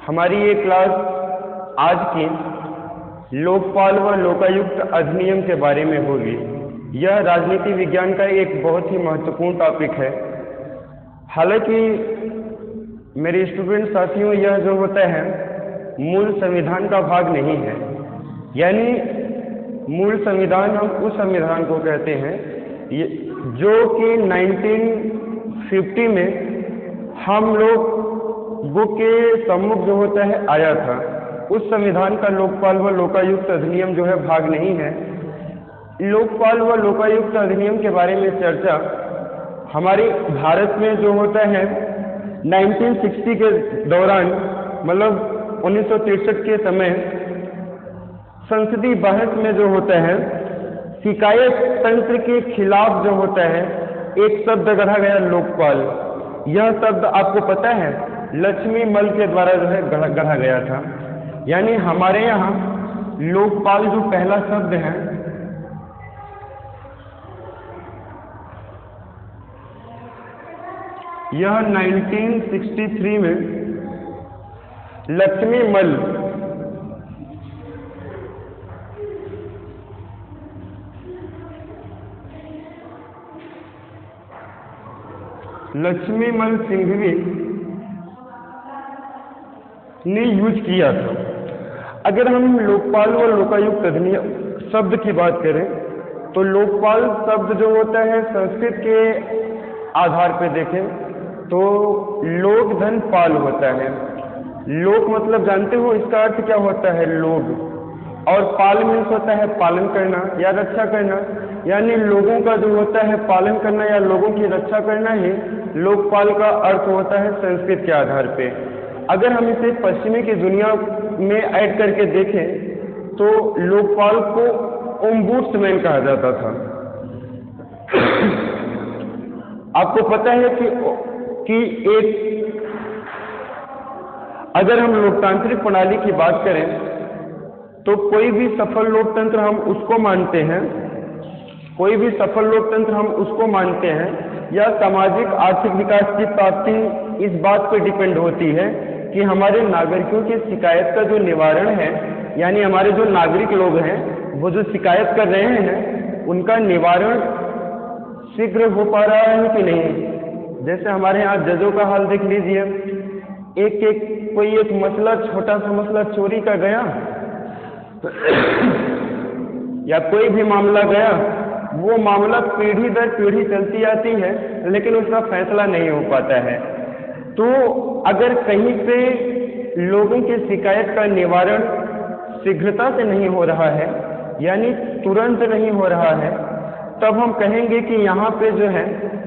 हमारी ये क्लास आज की लोकपाल व लोकायुक्त अधिनियम के बारे में होगी। यह राजनीति विज्ञान का एक बहुत ही महत्वपूर्ण टॉपिक है। हालांकि मेरे स्टूडेंट साथियों, यह जो होता है मूल संविधान का भाग नहीं है। यानी मूल संविधान हम उस संविधान को कहते हैं जो कि 1950 में हम लोग के सम्मुख जो होता है आया था। उस संविधान का लोकपाल व लोकायुक्त अधिनियम जो है भाग नहीं है। लोकपाल व लोकायुक्त अधिनियम के बारे में चर्चा हमारे भारत में जो होता है 1960 के दौरान, मतलब 1963 के समय संसदीय बहस में जो होता है शिकायत तंत्र के खिलाफ जो होता है एक शब्द गढ़ा गया, लोकपाल। यह शब्द आपको पता है लक्ष्मी मल के द्वारा जो है गढ़ा गया था। यानी हमारे यहाँ लोकपाल जो पहला शब्द है यह 1963 में लक्ष्मी मल सिंघवी ने यूज किया था। अगर हम लोकपाल व लोकायुक्त अधिनियम शब्द की बात करें तो लोकपाल शब्द जो होता है संस्कृत के आधार पर देखें तो लोक धन पाल होता है। लोक मतलब जानते हो इसका अर्थ क्या होता है, लोग, और पाल मीन्स होता है पालन करना या रक्षा करना। यानी लोगों का जो होता है पालन करना या लोगों की रक्षा करना ही लोकपाल का अर्थ होता है संस्कृत के आधार पे। अगर हम इसे पश्चिमी की दुनिया में ऐड करके देखें तो लोकपाल को ओम्बुड्समैन कहा जाता था। आपको पता है कि एक अगर हम लोकतांत्रिक प्रणाली की बात करें तो कोई भी सफल लोकतंत्र हम उसको मानते हैं, या सामाजिक आर्थिक विकास की प्राप्ति इस बात पर डिपेंड होती है कि हमारे नागरिकों की शिकायत का जो निवारण है, यानी हमारे जो नागरिक लोग हैं वो जो शिकायत कर रहे हैं उनका निवारण शीघ्र हो पा रहा है कि नहीं। जैसे हमारे यहाँ जजों का हाल देख लीजिए, कोई एक मसला, छोटा सा मसला चोरी का गया या कोई भी मामला गया, वो मामला पीढ़ी दर पीढ़ी चलती आती है लेकिन उसका फैसला नहीं हो पाता है। तो अगर कहीं पे लोगों की शिकायत का निवारण शीघ्रता से नहीं हो रहा है, यानी तुरंत नहीं हो रहा है, तब हम कहेंगे कि यहाँ पे जो है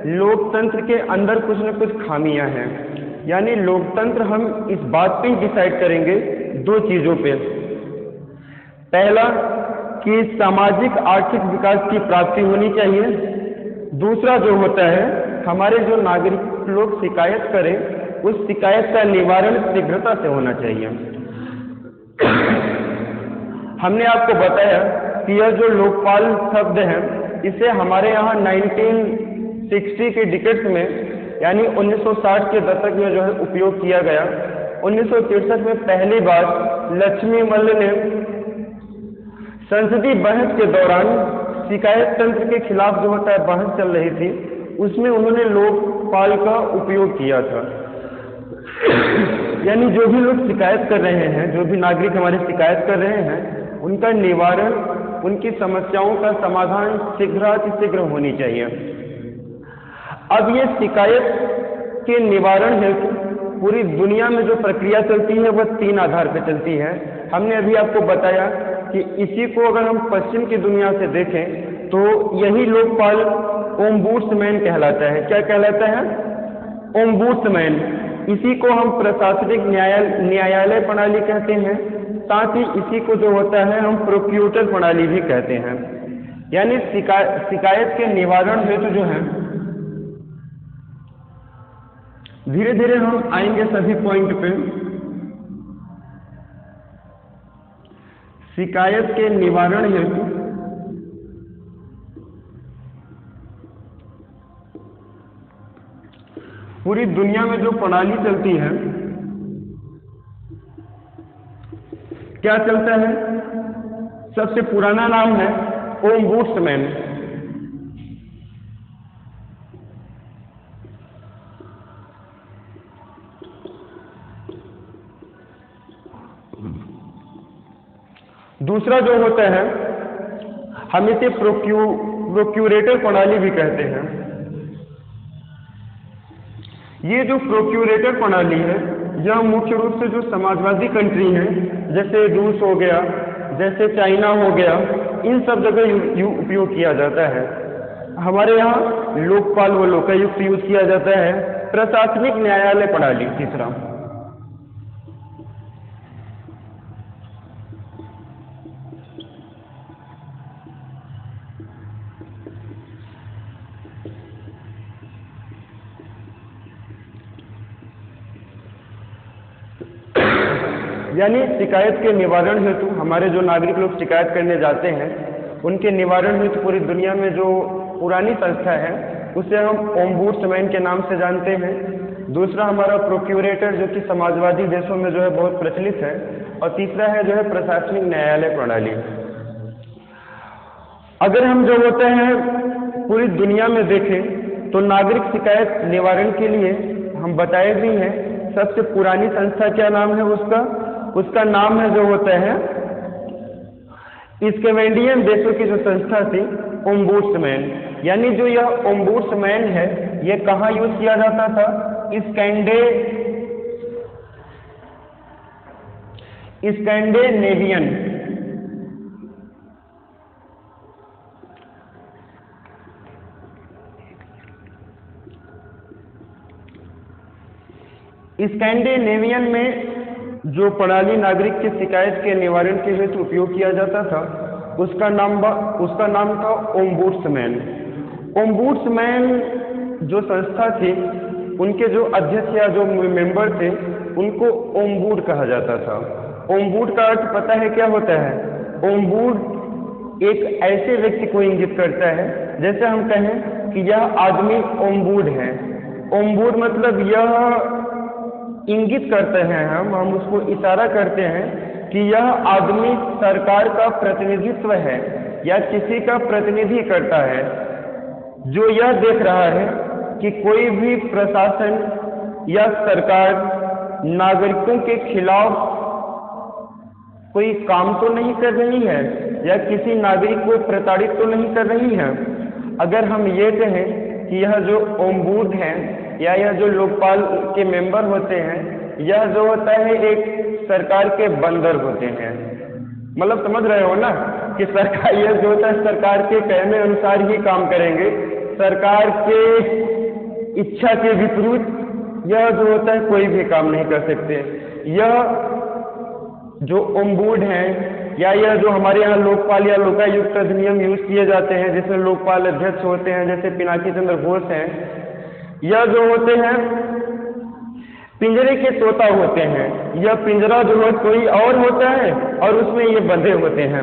लोकतंत्र के अंदर कुछ न कुछ खामियां हैं। यानी लोकतंत्र हम इस बात पे ही डिसाइड करेंगे दो चीजों पे। पहला कि सामाजिक आर्थिक विकास की प्राप्ति होनी चाहिए। दूसरा जो होता है हमारे जो नागरिक लोग शिकायत करें उस शिकायत का निवारण शीघ्रता से होना चाहिए। हमने आपको बताया कि यह जो लोकपाल शब्द है इसे हमारे यहाँ 1960 के डिकेड्स में, यानी 1960 के दशक में जो है उपयोग किया गया। 1963 में पहली बार लक्ष्मी मल ने संसदीय बहस के दौरान शिकायत तंत्र के खिलाफ जो होता है बहस चल रही थी, उसमें उन्होंने लोकपाल का उपयोग किया था। यानी जो भी लोग शिकायत कर रहे हैं, जो भी नागरिक हमारे शिकायत कर रहे हैं, उनका निवारण, उनकी समस्याओं का समाधान शीघ्र होनी चाहिए। अब ये शिकायत के निवारण हेतु पूरी दुनिया में जो प्रक्रिया चलती है वह 3 आधार पर चलती है। हमने अभी आपको बताया कि इसी को अगर हम पश्चिम की दुनिया से देखें तो यही लोकपाल ओम्बुड्समैन कहलाता है। क्या कहलाता है? ओम्बुड्समैन। इसी को हम प्रशासनिक न्यायालय प्रणाली कहते हैं। साथ ही इसी को जो होता है हम प्रोक्यूटर प्रणाली भी कहते हैं। यानी शिकायत के निवारण हेतु जो है, धीरे धीरे हम आएंगे सभी पॉइंट पे। शिकायत के निवारण हेतु पूरी दुनिया में जो प्रणाली चलती है क्या चलता है? सबसे पुराना नाम है ओम्बुड्समैन। दूसरा जो होता है, हम इसे प्रोक्यूरेटर प्रणाली भी कहते हैं। ये जो प्रोक्यूरेटर प्रणाली है, यह मुख्य रूप से जो समाजवादी कंट्री हैं, जैसे रूस हो गया, जैसे चाइना हो गया, इन सब जगह उपयोग किया जाता है। हमारे यहाँ लोकपाल व लोकायुक्त यूज किया जाता है। प्रशासनिक न्यायालय प्रणाली तीसरा। यानी शिकायत के निवारण हेतु हमारे जो नागरिक लोग शिकायत करने जाते हैं, उनके निवारण हेतु पूरी दुनिया में जो पुरानी संस्था है उसे हम ओम्बुड्समैन के नाम से जानते हैं। दूसरा हमारा प्रोक्यूरेटर, जो कि समाजवादी देशों में जो है बहुत प्रचलित है। और तीसरा है जो है प्रशासनिक न्यायालय प्रणाली। अगर हम जो होते हैं पूरी दुनिया में देखें तो नागरिक शिकायत निवारण के लिए हम बताए भी हैं। सबसे पुरानी संस्था क्या नाम है उसका नाम है जो होता है स्कैंडिनेवियन देशों की जो संस्था थी ओम्बुड्समैन। यानी जो यह ओम्बुड्समैन है, यह कहाँ यूज किया जाता था? स्कैंडिनेवियन स्कैंडिनेवियन में जो प्रणाली नागरिक की शिकायत के निवारण के हेतु उपयोग किया जाता था, उसका नाम था ओम्बुड्समैन। ओम्बुड्समैन जो संस्था थी, उनके जो अध्यक्ष या जो मेंबर थे, उनको ओम्बुड कहा जाता था। ओम्बुड का अर्थ पता है क्या होता है? ओम्बुड एक ऐसे व्यक्ति को इंगित करता है, जैसे हम कहें कि यह आदमी ओम्बुड है। ओम्बुड मतलब यह इंगित करते हैं, हम उसको इशारा करते हैं कि यह आदमी सरकार का प्रतिनिधित्व है या किसी का प्रतिनिधि करता है, जो यह देख रहा है कि कोई भी प्रशासन या सरकार नागरिकों के खिलाफ कोई काम तो नहीं कर रही है या किसी नागरिक को प्रताड़ित तो नहीं कर रही है। अगर हम ये कहें कि यह जो ओम्बुड है या यह जो लोकपाल के मेंबर होते हैं, यह जो होता है एक सरकार के बंदर होते हैं। मतलब समझ रहे हो ना कि सरकार, यह जो होता है सरकार के कहने अनुसार ही काम करेंगे, सरकार के इच्छा के विपरीत यह जो होता है कोई भी काम नहीं कर सकते। यह जो ओम्बुड हैं या यह जो हमारे यहाँ लोकपाल या लोकायुक्त अधिनियम यूज किए जाते हैं, जिसमें लोकपाल अध्यक्ष होते हैं, जैसे पिनाकी चंद्र घोष हैं, यह जो होते हैं पिंजरे के तोता होते हैं। यह पिंजरा जो है कोई और होता है और उसमें ये बंधे होते हैं।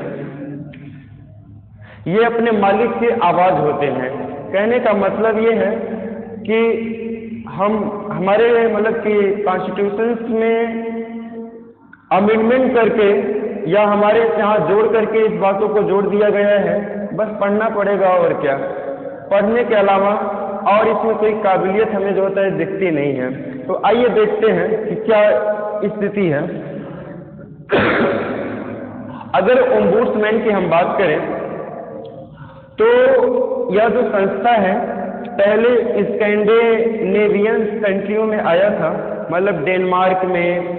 ये अपने मालिक के आवाज होते हैं। कहने का मतलब ये है कि हमारे मतलब कि कॉन्स्टिट्यूशन में अमेंडमेंट करके या हमारे यहाँ जोड़ करके इस बातों को जोड़ दिया गया है, बस पढ़ना पड़ेगा और क्या। पढ़ने के अलावा और इसमें कोई काबिलियत हमें जो होता है दिखती नहीं है। तो आइए देखते हैं कि क्या स्थिति है। अगर ओम्बुड्समैन की हम बात करें तो यह जो संस्था है पहले स्कैंडिनेवियन कंट्रियों में आया था, मतलब डेनमार्क में,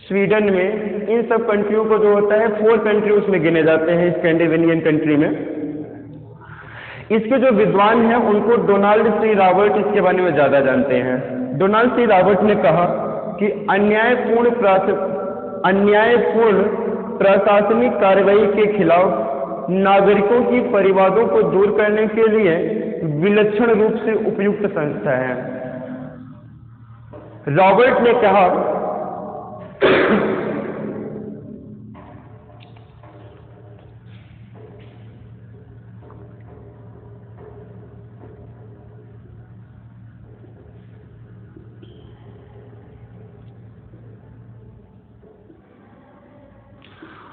स्वीडन में, इन सब कंट्रियों को जो होता है 4 कंट्री उसमें गिने जाते हैं स्कैंडिनेवियन कंट्री में। इसके जो विद्वान हैं उनको डोनाल्ड सी रॉबर्ट इसके बारे में ज्यादा जानते हैं। डोनाल्ड सी रॉबर्ट ने कहा कि अन्यायपूर्ण प्रशासनिक कार्रवाई के खिलाफ नागरिकों की परिवादों को दूर करने के लिए विलक्षण रूप से उपयुक्त संस्था है। रॉबर्ट ने कहा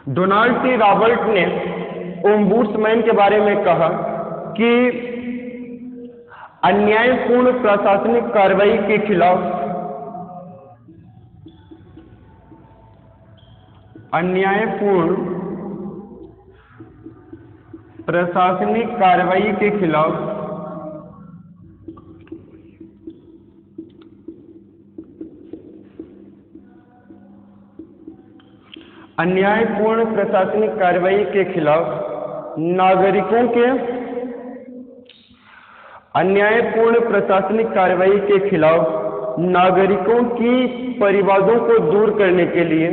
डोनाल्ड टी रॉबर्ट ने ओम्बुड्समैन के बारे में कहा कि अन्यायपूर्ण प्रशासनिक कार्रवाई के खिलाफ अन्यायपूर्ण प्रशासनिक कार्रवाई के खिलाफ अन्यायपूर्ण प्रशासनिक कार्रवाई के खिलाफ नागरिकों के अन्यायपूर्ण प्रशासनिक कार्रवाई के खिलाफ नागरिकों की परिवादों को दूर करने के लिए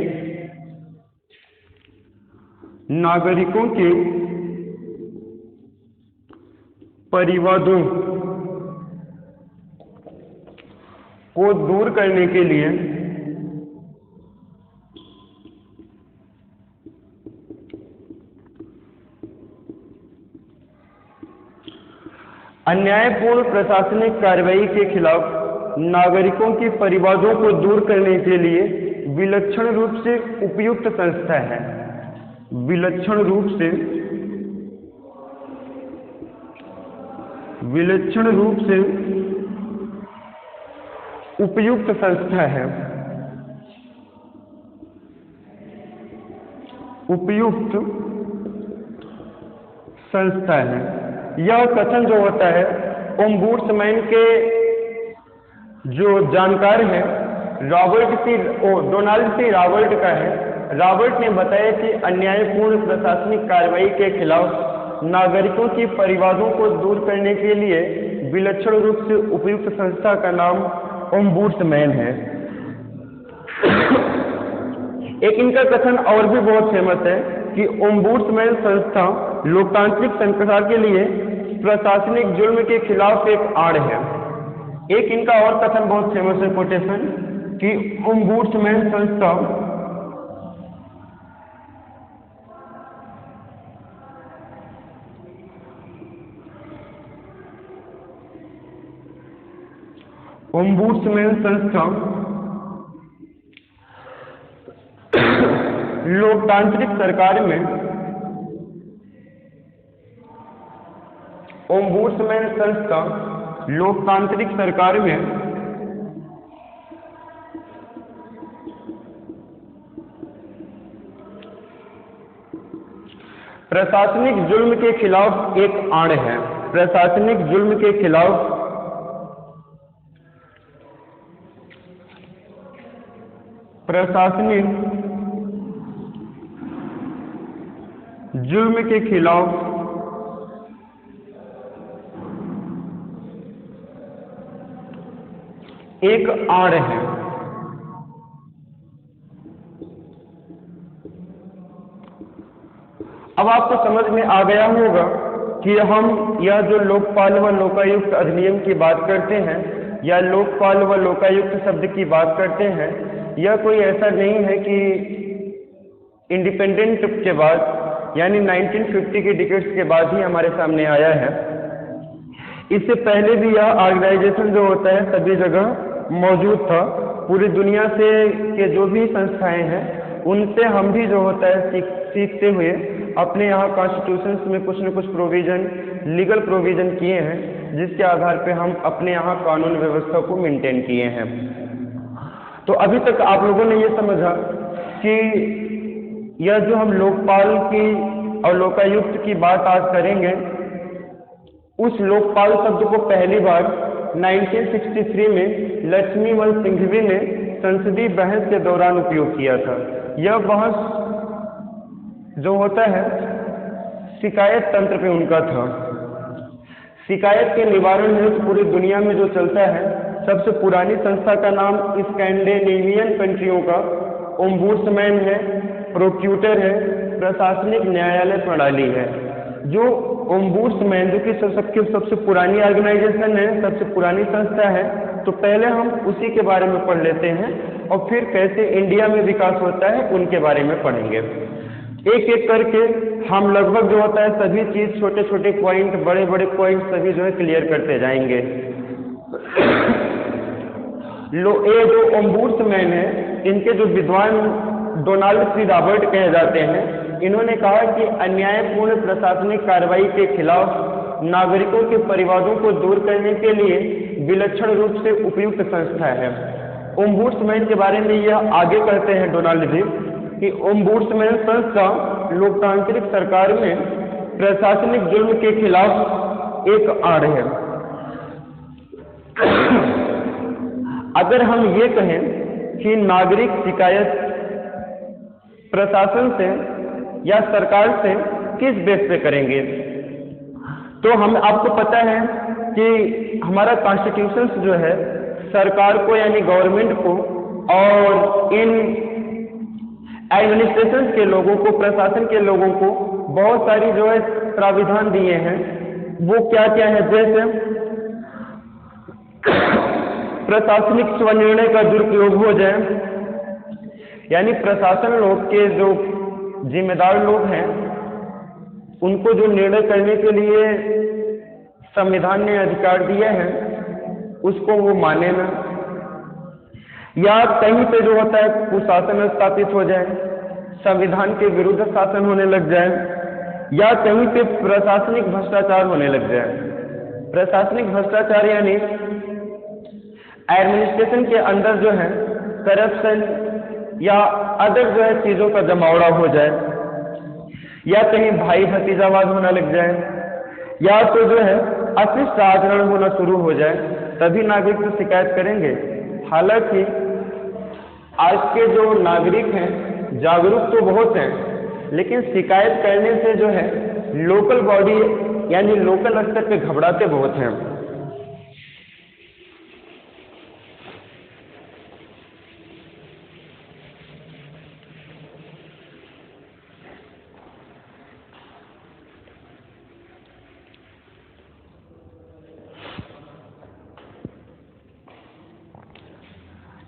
नागरिकों के परिवादों को दूर करने के लिए अन्यायपूर्ण प्रशासनिक कार्रवाई के खिलाफ नागरिकों के परिवादों को दूर करने के लिए विलक्षण रूप से उपयुक्त संस्था है। विलक्षण रूप से उपयुक्त संस्था है। उपयुक्त संस्था है। यह कथन जो होता है ओम्बुड्समैन के जो जानकार हैं डोनाल्ड टी रॉबर्ट का है। रॉबर्ट ने बताया कि अन्यायपूर्ण प्रशासनिक कार्रवाई के खिलाफ नागरिकों की परिवादों को दूर करने के लिए विलक्षण रूप से उपयुक्त संस्था का नाम ओम्बुड्समैन है। एक इनका कथन और भी बहुत फेमस है कि ओम्बुड्समैन संस्था लोकतांत्रिक संस्था के लिए प्रशासनिक जुल्म के खिलाफ एक आड़ है। एक इनका और कथन बहुत फेमस है कोटेशन कि ओम्बुड्समैन संस्था लोकतांत्रिक सरकार में ओम्बुड्समैन संस्था लोकतांत्रिक सरकार में प्रशासनिक जुल्म के खिलाफ एक आड़ है। प्रशासनिक जुल्म के खिलाफ जुल्म के खिलाफ एक आड़ है। अब आपको समझ में आ गया होगा कि हम यह जो लोकपाल व लोकायुक्त अधिनियम की बात करते हैं या लोकपाल व लोकायुक्त शब्द की बात करते हैं, यह कोई ऐसा नहीं है कि इंडिपेंडेंट के बाद यानी 1950 के डिकेड्स के बाद ही हमारे सामने आया है। इससे पहले भी यह ऑर्गेनाइजेशन जो होता है सभी जगह मौजूद था। पूरी दुनिया से के जो भी संस्थाएं हैं उनसे हम भी जो होता है सीखते हुए अपने यहाँ कॉन्स्टिट्यूशंस में कुछ न कुछ प्रोविजन, लीगल प्रोविजन किए हैं, जिसके आधार पे हम अपने यहाँ कानून व्यवस्था को मेंटेन किए हैं। तो अभी तक आप लोगों ने ये समझा कि यह जो हम लोकपाल की और लोकायुक्त की बात आज करेंगे, उस लोकपाल शब्द को पहली बार 1963 में लक्ष्मीवल सिंघवी ने संसदीय बहस के दौरान उपयोग किया था। यह बहस जो होता है शिकायत तंत्र पे उनका था। शिकायत के निवारण हेतु पूरी दुनिया में जो चलता है, सबसे पुरानी संस्था का नाम स्कैंडिनेवियन कंट्रियों का ओम्बुड्समैन है, प्रोक्यूटर है, प्रशासनिक न्यायालय प्रणाली है। जो ओम्बुड्समैन जो कि सबसे पुरानी ऑर्गेनाइजेशन है, सबसे पुरानी संस्था है, तो पहले हम उसी के बारे में पढ़ लेते हैं और फिर कैसे इंडिया में विकास होता है उनके बारे में पढ़ेंगे। एक एक करके हम लगभग जो होता है सभी चीज, छोटे छोटे पॉइंट, बड़े बड़े पॉइंट सभी जो है क्लियर करते जाएंगे। ये जो ओम्बुड्समैन है, इनके जो विद्वान डोनाल्ड सी रॉबर्ट कहे जाते हैं। इन्होंने कहा कि अन्यायपूर्ण प्रशासनिक कार्रवाई के खिलाफ नागरिकों के परिवारों को दूर करने के लिए विलक्षण रूप से उपयुक्त संस्था है। ओम्बुड्समैन के बारे में यह आगे कहते हैं डोनाल्ड जी कि ओम्बुड्समैन संस्था लोकतांत्रिक सरकार में प्रशासनिक जुर्म के खिलाफ एक आड़ है। अगर हम ये कहें कि नागरिक शिकायत प्रशासन से या सरकार से किस बेस पे करेंगे, तो हम आपको पता है कि हमारा कॉन्स्टिट्यूशन जो है सरकार को यानी गवर्नमेंट को और इन एडमिनिस्ट्रेशन के लोगों को, प्रशासन के लोगों को बहुत सारी जो है प्राविधान दिए हैं। वो क्या क्या है, जैसे प्रशासनिक स्वनिर्णय का दुरुपयोग हो जाए, यानी प्रशासन लोग के जो जिम्मेदार लोग हैं उनको जो निर्णय करने के लिए संविधान ने अधिकार दिए हैं उसको वो माने ना, या कहीं पे जो होता है कुशासन स्थापित हो जाए, संविधान के विरुद्ध शासन होने लग जाए, या कहीं पे प्रशासनिक भ्रष्टाचार होने लग जाए। प्रशासनिक भ्रष्टाचार यानी एडमिनिस्ट्रेशन के अंदर जो है करप्शन या अदर जो है चीजों का जमावड़ा हो जाए, या कहीं भाई भतीजावाद होना लग जाए, या तो जो है अशिष्ट आचरण होना शुरू हो जाए, तभी नागरिक तो शिकायत करेंगे। हालांकि आज के जो नागरिक हैं जागरूक तो बहुत हैं, लेकिन शिकायत करने से जो है लोकल बॉडी यानी लोकल स्तर पे घबराते बहुत हैं।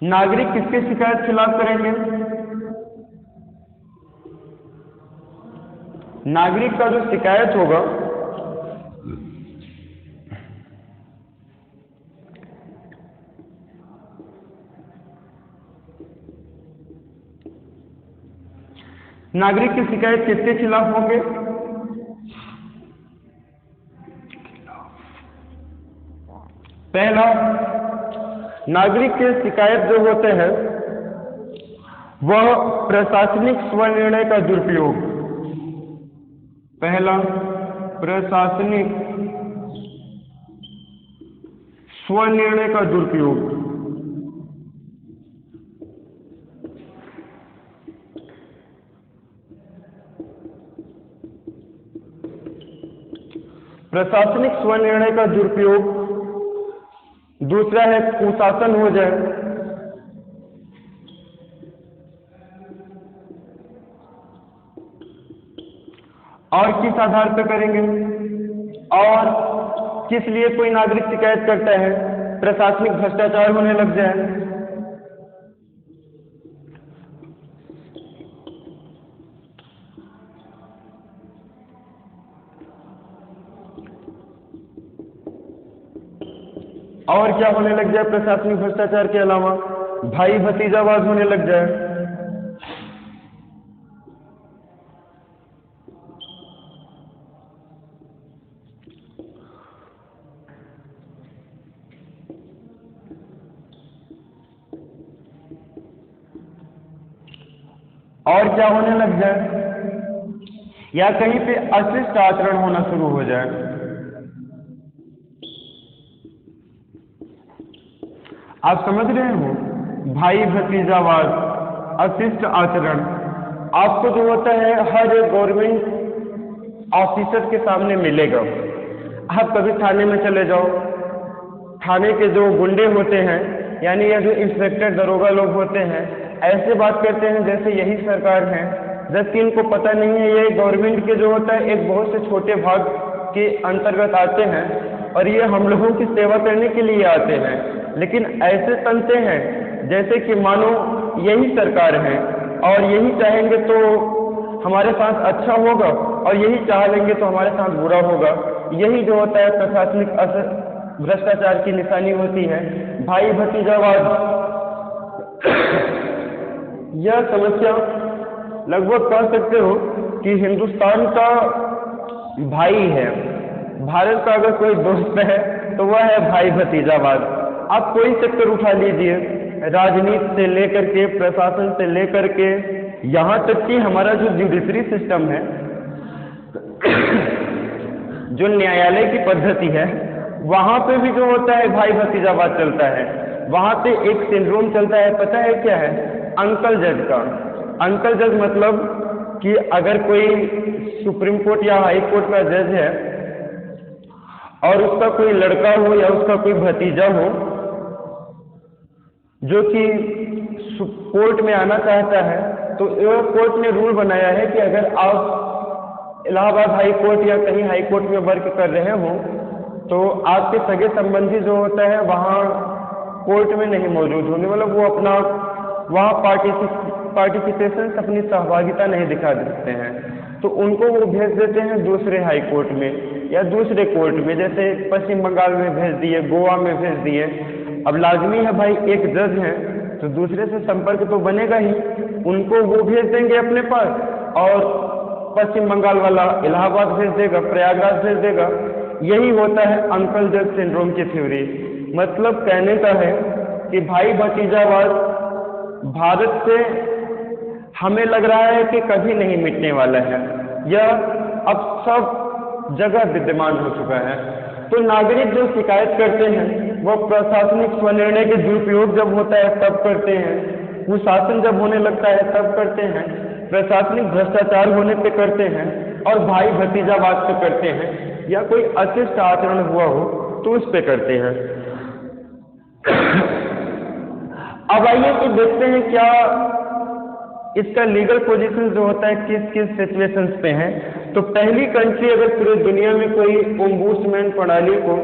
नागरिक किसके शिकायत खिलाफ करेंगे? नागरिक का जो शिकायत होगा नागरिक की शिकायत किसके खिलाफ होंगे? पहला, नागरिक के शिकायत जो होते हैं वह प्रशासनिक स्वनिर्णय का दुरुपयोग। पहला, प्रशासनिक स्वनिर्णय का दुरुपयोग। प्रशासनिक स्वनिर्णय का दुरुपयोग। दूसरा है कुशासन हो जाए। और किस आधार पर करेंगे? और किस लिए कोई नागरिक शिकायत करता है? प्रशासनिक भ्रष्टाचार होने लग जाए। और क्या होने लग जाए? प्रशासनिक भ्रष्टाचार के अलावा भाई भतीजावाद होने लग जाए। और क्या होने लग जाए? या कहीं पे अशिष्ट आचरण होना शुरू हो जाए। आप समझ रहे हो? भाई भतीजावाद, अशिष्ट आचरण, आपको जो होता है हर गवर्नमेंट ऑफिसर के सामने मिलेगा। आप कभी थाने में चले जाओ, थाने के जो गुंडे होते हैं यानी ये जो इंस्पेक्टर दरोगा लोग होते हैं ऐसे बात करते हैं जैसे यही सरकार है, जबकि इनको पता नहीं है ये गवर्नमेंट के जो होता है एक बहुत से छोटे भाग के अंतर्गत आते हैं और ये हम लोगों की सेवा करने के लिए आते हैं। लेकिन ऐसे तंते हैं जैसे कि मानो यही सरकार है और यही चाहेंगे तो हमारे साथ अच्छा होगा और यही चाह लेंगे तो हमारे साथ बुरा होगा। यही जो होता है प्रशासनिक भ्रष्टाचार की निशानी होती है। भाई भतीजावाद यह समस्या लगभग कह सकते हो कि हिंदुस्तान का भाई है। भारत का अगर कोई दोस्त है तो वह है भाई भतीजावाद। आप कोई सेक्टर उठा लीजिए, राजनीति से लेकर के, प्रशासन से लेकर के, यहाँ तक कि हमारा जो जुडिशरी सिस्टम है, जो न्यायालय की पद्धति है, वहाँ पे भी जो होता है भाई भतीजावाद चलता है। वहाँ पे एक सिंड्रोम चलता है, पता है क्या है? अंकल जज का। अंकल जज मतलब कि अगर कोई सुप्रीम कोर्ट या हाई कोर्ट का जज है और उसका कोई लड़का हो या उसका कोई भतीजा हो जो कि कोर्ट में आना चाहता है, तो यह कोर्ट ने रूल बनाया है कि अगर आप इलाहाबाद हाई कोर्ट या कहीं हाई कोर्ट में वर्क कर रहे हो तो आपके सगे संबंधी जो होता है वहाँ कोर्ट में नहीं मौजूद होने, मतलब वो अपना वहाँ पार्टिसिपेशन, अपनी सहभागिता नहीं दिखा सकते हैं, तो उनको वो भेज देते हैं दूसरे हाई कोर्ट में या दूसरे कोर्ट में, जैसे पश्चिम बंगाल में भेज दिए, गोवा में भेज दिए। अब लाजमी है भाई, एक जज है तो दूसरे से संपर्क तो बनेगा ही, उनको वो भेज देंगे अपने पास और पश्चिम बंगाल वाला इलाहाबाद भेज देगा, प्रयागराज भेज देगा। यही होता है अंकल जज सिंड्रोम की थ्योरी। मतलब कहने का है कि भाई भतीजावाद भारत से हमें लग रहा है कि कभी नहीं मिटने वाला है, यह अब सब जगह विद्यमान हो चुका है। तो नागरिक जो शिकायत करते हैं वह प्रशासनिक स्वनिर्णय के दुरुपयोग जब होता है तब करते हैं, कुशासन जब होने लगता है तब करते हैं, प्रशासनिक भ्रष्टाचार होने पे करते हैं और भाई भतीजावाद पे करते हैं, या कोई अशिष्ट आचरण हुआ हो तो उस पे करते हैं। अब आइए तो देखते हैं क्या इसका लीगल पोजीशन जो होता है किस किस सिचुएशंस पे है। तो पहली कंट्री अगर पूरी दुनिया में कोई ओम्बुड्समैन प्रणाली को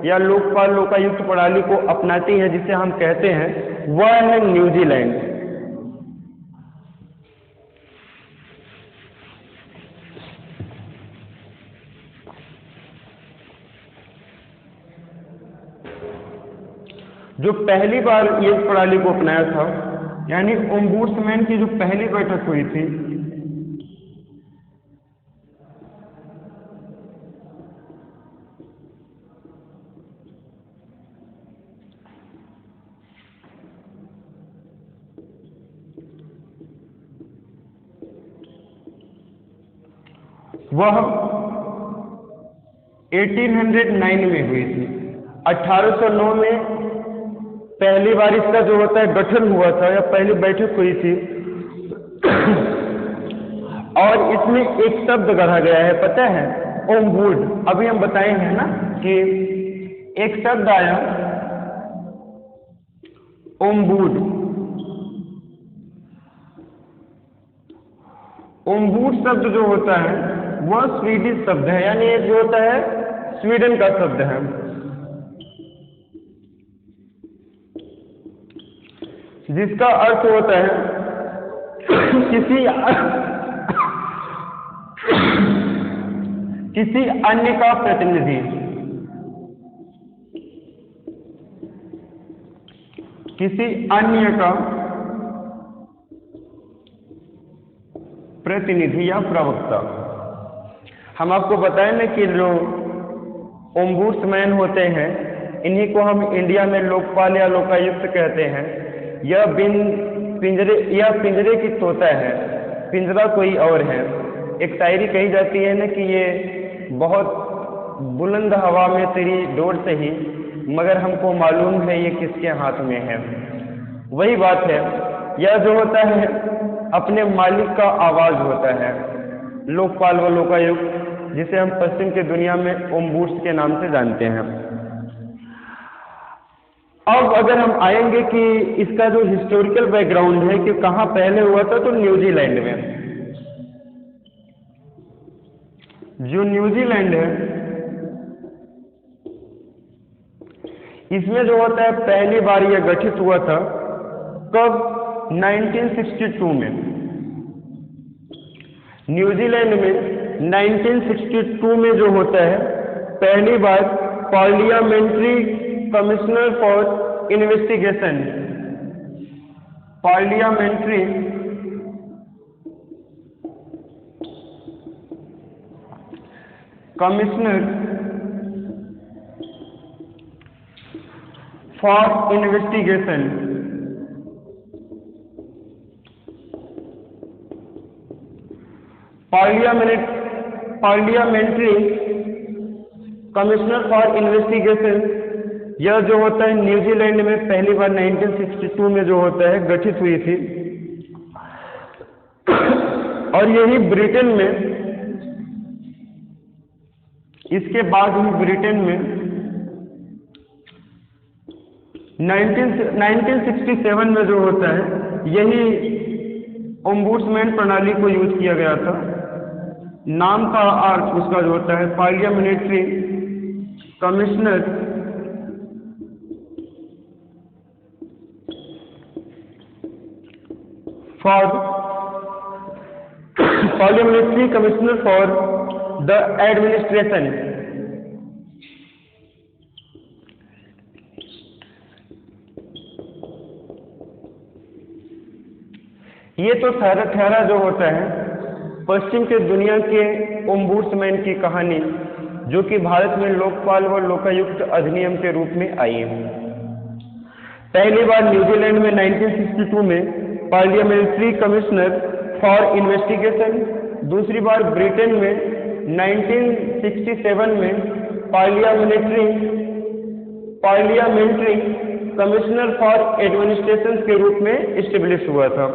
या लोकपाल लोकायुक्त प्रणाली को अपनाती है जिसे हम कहते हैं, वह है न्यूजीलैंड। जो पहली बार ये प्रणाली को अपनाया था, यानी ओम्बुड्समैन की जो पहली बैठक हुई थी, वह 1809 में हुई थी। 1809 में पहली बार इसका जो होता है गठन हुआ था या पहली बैठक हुई थी और इसमें एक शब्द गढ़ा गया है, पता है? ओम्बुड। अभी हम बताए हैं ना कि एक शब्द आया ओम्बुड। ओम्बुड शब्द जो होता है वह स्वीडिश शब्द है, यानी ये जो होता है स्वीडन का शब्द है। जिसका अर्थ होता है किसी अन्य का प्रतिनिधि, किसी अन्य का प्रतिनिधि या प्रवक्ता। हम आपको बताएं ना कि जो ओम्बुड्समैन होते हैं इन्हीं को हम इंडिया में लोकपाल या लोकायुक्त कहते हैं। यह पिंजरे की तोता है, पिंजरा कोई और है। एक शायरी कही जाती है ना कि ये बहुत बुलंद हवा में तेरी डोर से ही, मगर हमको मालूम है ये किसके हाथ में है। वही बात है, यह जो होता है अपने मालिक का आवाज होता है, लोकपाल व लोकायुक्त, जिसे हम पश्चिम की दुनिया में ओम्बुड्स के नाम से जानते हैं। अब अगर हम आएंगे कि इसका जो हिस्टोरिकल बैकग्राउंड है कि कहाँ पहले हुआ था, तो न्यूजीलैंड में। जो न्यूजीलैंड है इसमें जो होता है पहली बार यह गठित हुआ था कब? 1962 में। न्यूजीलैंड में 1962 में जो होता है पहली बार parliamentary commissioner for investigation, parliamentary commissioner for investigation. Parliamentary commissioner for investigation, यह जो होता है न्यूजीलैंड में पहली बार 1962 में जो होता है गठित हुई थी, और यही ब्रिटेन में, इसके बाद ही ब्रिटेन में 1967 में जो होता है यही ओम्बुड्समैन प्रणाली को यूज किया गया था। नाम का अर्थ उसका जो होता है parliamentary commissioner for parliamentary commissioner for the administration. ये तो ठहरा जो होता है पश्चिम के दुनिया के ओम्बुड्समैन की कहानी, जो कि भारत में लोकपाल व लोकायुक्त अधिनियम के रूप में आई है। पहली बार न्यूजीलैंड में 1962 में पार्लियामेंट्री कमिश्नर फॉर इन्वेस्टिगेशन, दूसरी बार ब्रिटेन में 1967 में पार्लियामेंट्री कमिश्नर फॉर एडमिनिस्ट्रेशन के रूप में इस्टेब्लिश हुआ था।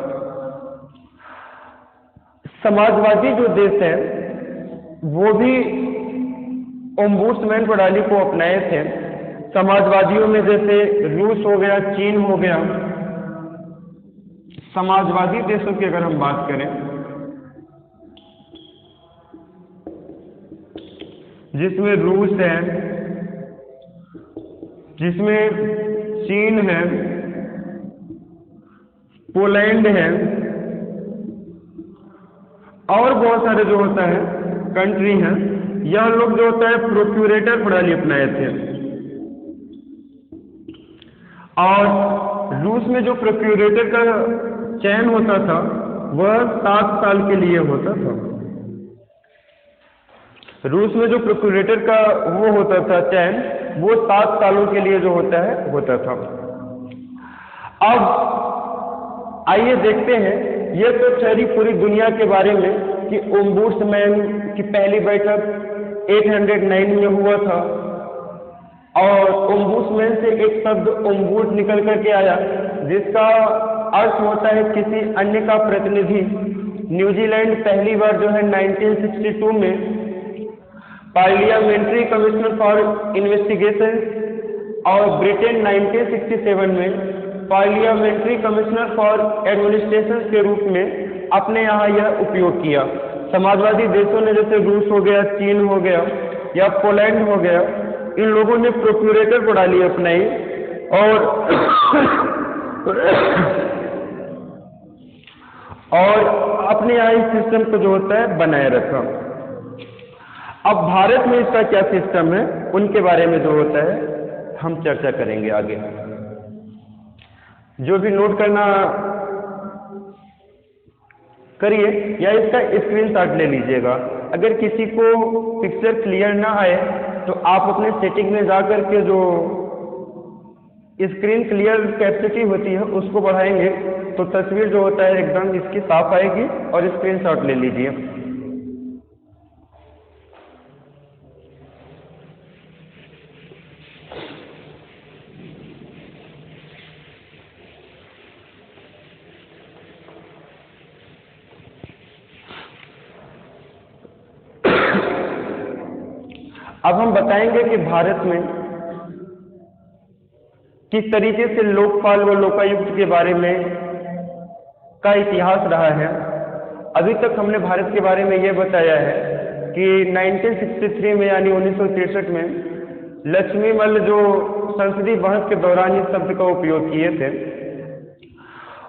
समाजवादी जो देश है वो भी ओम्बुड्समैन प्रणाली को अपनाए थे। समाजवादियों में जैसे रूस हो गया, चीन हो गया। समाजवादी देशों की अगर हम बात करें, जिसमें रूस है, जिसमें चीन है, पोलैंड है, और बहुत सारे जो होता है कंट्री हैं, यह लोग जो होता है प्रोक्यूरेटर प्रणाली अपनाए थे। और रूस में जो प्रोक्यूरेटर का चयन होता था वह 7 साल के लिए होता था। रूस में जो प्रोक्यूरेटर का वो होता था चयन, वो 7 सालों के लिए जो होता था। अब आइए देखते हैं, ये तो ठहरी पूरी दुनिया के बारे में कि ओम्बुड्समैन की पहली बैठक 809 में हुआ था, और ओम्बुड्समैन से एक शब्द ओम्बुड निकल करके आया, जिसका अर्थ होता है किसी अन्य का प्रतिनिधि। न्यूजीलैंड पहली बार जो है 1962 में पार्लियामेंट्री कमिश्नर फॉर इन्वेस्टिगेशन, और ब्रिटेन 1967 में पार्लियामेंट्री कमिश्नर फॉर एडमिनिस्ट्रेशन के रूप में अपने यहाँ यह उपयोग किया। समाजवादी देशों ने जैसे रूस हो गया, चीन हो गया या पोलैंड हो गया, इन लोगों ने प्रोक्यूरेटर प्रणाली अपनाई और अपने यहाँ इस सिस्टम को जो होता है बनाए रखा। अब भारत में इसका क्या सिस्टम है, उनके बारे में जो होता है हम चर्चा करेंगे आगे। जो भी नोट करना करिए या इसका स्क्रीनशॉट ले लीजिएगा। अगर किसी को पिक्चर क्लियर ना आए तो आप अपने सेटिंग में जाकर के जो स्क्रीन क्लियर कैपेसिटी होती है उसको बढ़ाएंगे तो तस्वीर जो होता है एकदम इसकी साफ आएगी, और स्क्रीनशॉट ले लीजिए। अब हम बताएंगे कि भारत में किस तरीके से लोकपाल व लोकायुक्त के बारे में का इतिहास रहा है। अभी तक हमने भारत के बारे में यह बताया है कि 1963 में यानी 1963 में लक्ष्मीमल जो संसदीय बहस के दौरान इस शब्द का उपयोग किए थे।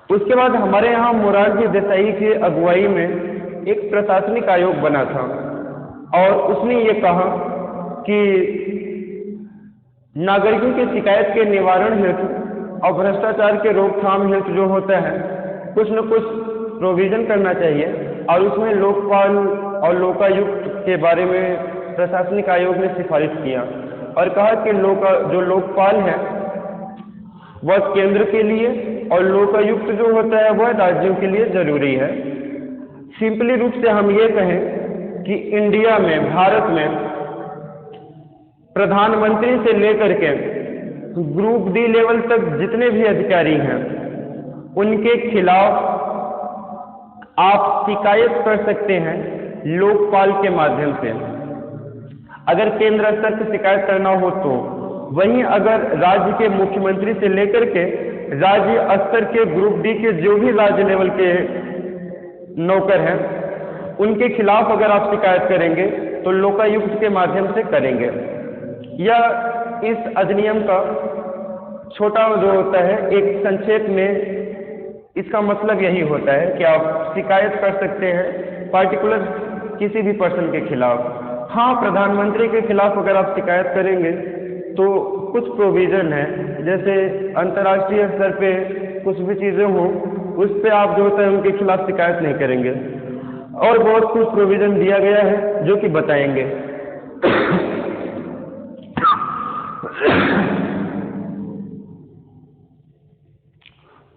उसके बाद हमारे यहाँ मोरारजी देसाई की अगुवाई में एक प्रशासनिक आयोग बना था, और उसने ये कहा कि नागरिकों की शिकायत के निवारण हेतु और भ्रष्टाचार के रोकथाम हेतु जो होता है कुछ न कुछ प्रोविजन करना चाहिए, और उसमें लोकपाल और लोकायुक्त के बारे में प्रशासनिक आयोग ने सिफारिश किया और कहा कि जो लोकपाल है वह केंद्र के लिए और लोकायुक्त जो होता है वह राज्यों के लिए जरूरी है। सिंपली रूप से हम ये कहें कि इंडिया में, भारत में प्रधानमंत्री से लेकर के ग्रुप डी लेवल तक जितने भी अधिकारी हैं उनके खिलाफ आप शिकायत कर सकते हैं लोकपाल के माध्यम से, अगर केंद्र स्तर पर शिकायत करना हो तो। वहीं अगर राज्य के मुख्यमंत्री से लेकर के राज्य स्तर के ग्रुप डी के जो भी राज्य लेवल के नौकर हैं उनके खिलाफ अगर आप शिकायत करेंगे तो लोकायुक्त के माध्यम से करेंगे। यह इस अधिनियम का छोटा जो होता है एक संक्षेप में इसका मतलब यही होता है कि आप शिकायत कर सकते हैं पार्टिकुलर किसी भी पर्सन के खिलाफ। हाँ, प्रधानमंत्री के खिलाफ अगर आप शिकायत करेंगे तो कुछ प्रोविजन है, जैसे अंतर्राष्ट्रीय स्तर पे कुछ भी चीज़ें हों उस पे आप जो होता है उनके खिलाफ शिकायत नहीं करेंगे, और बहुत कुछ प्रोविजन दिया गया है जो कि बताएंगे।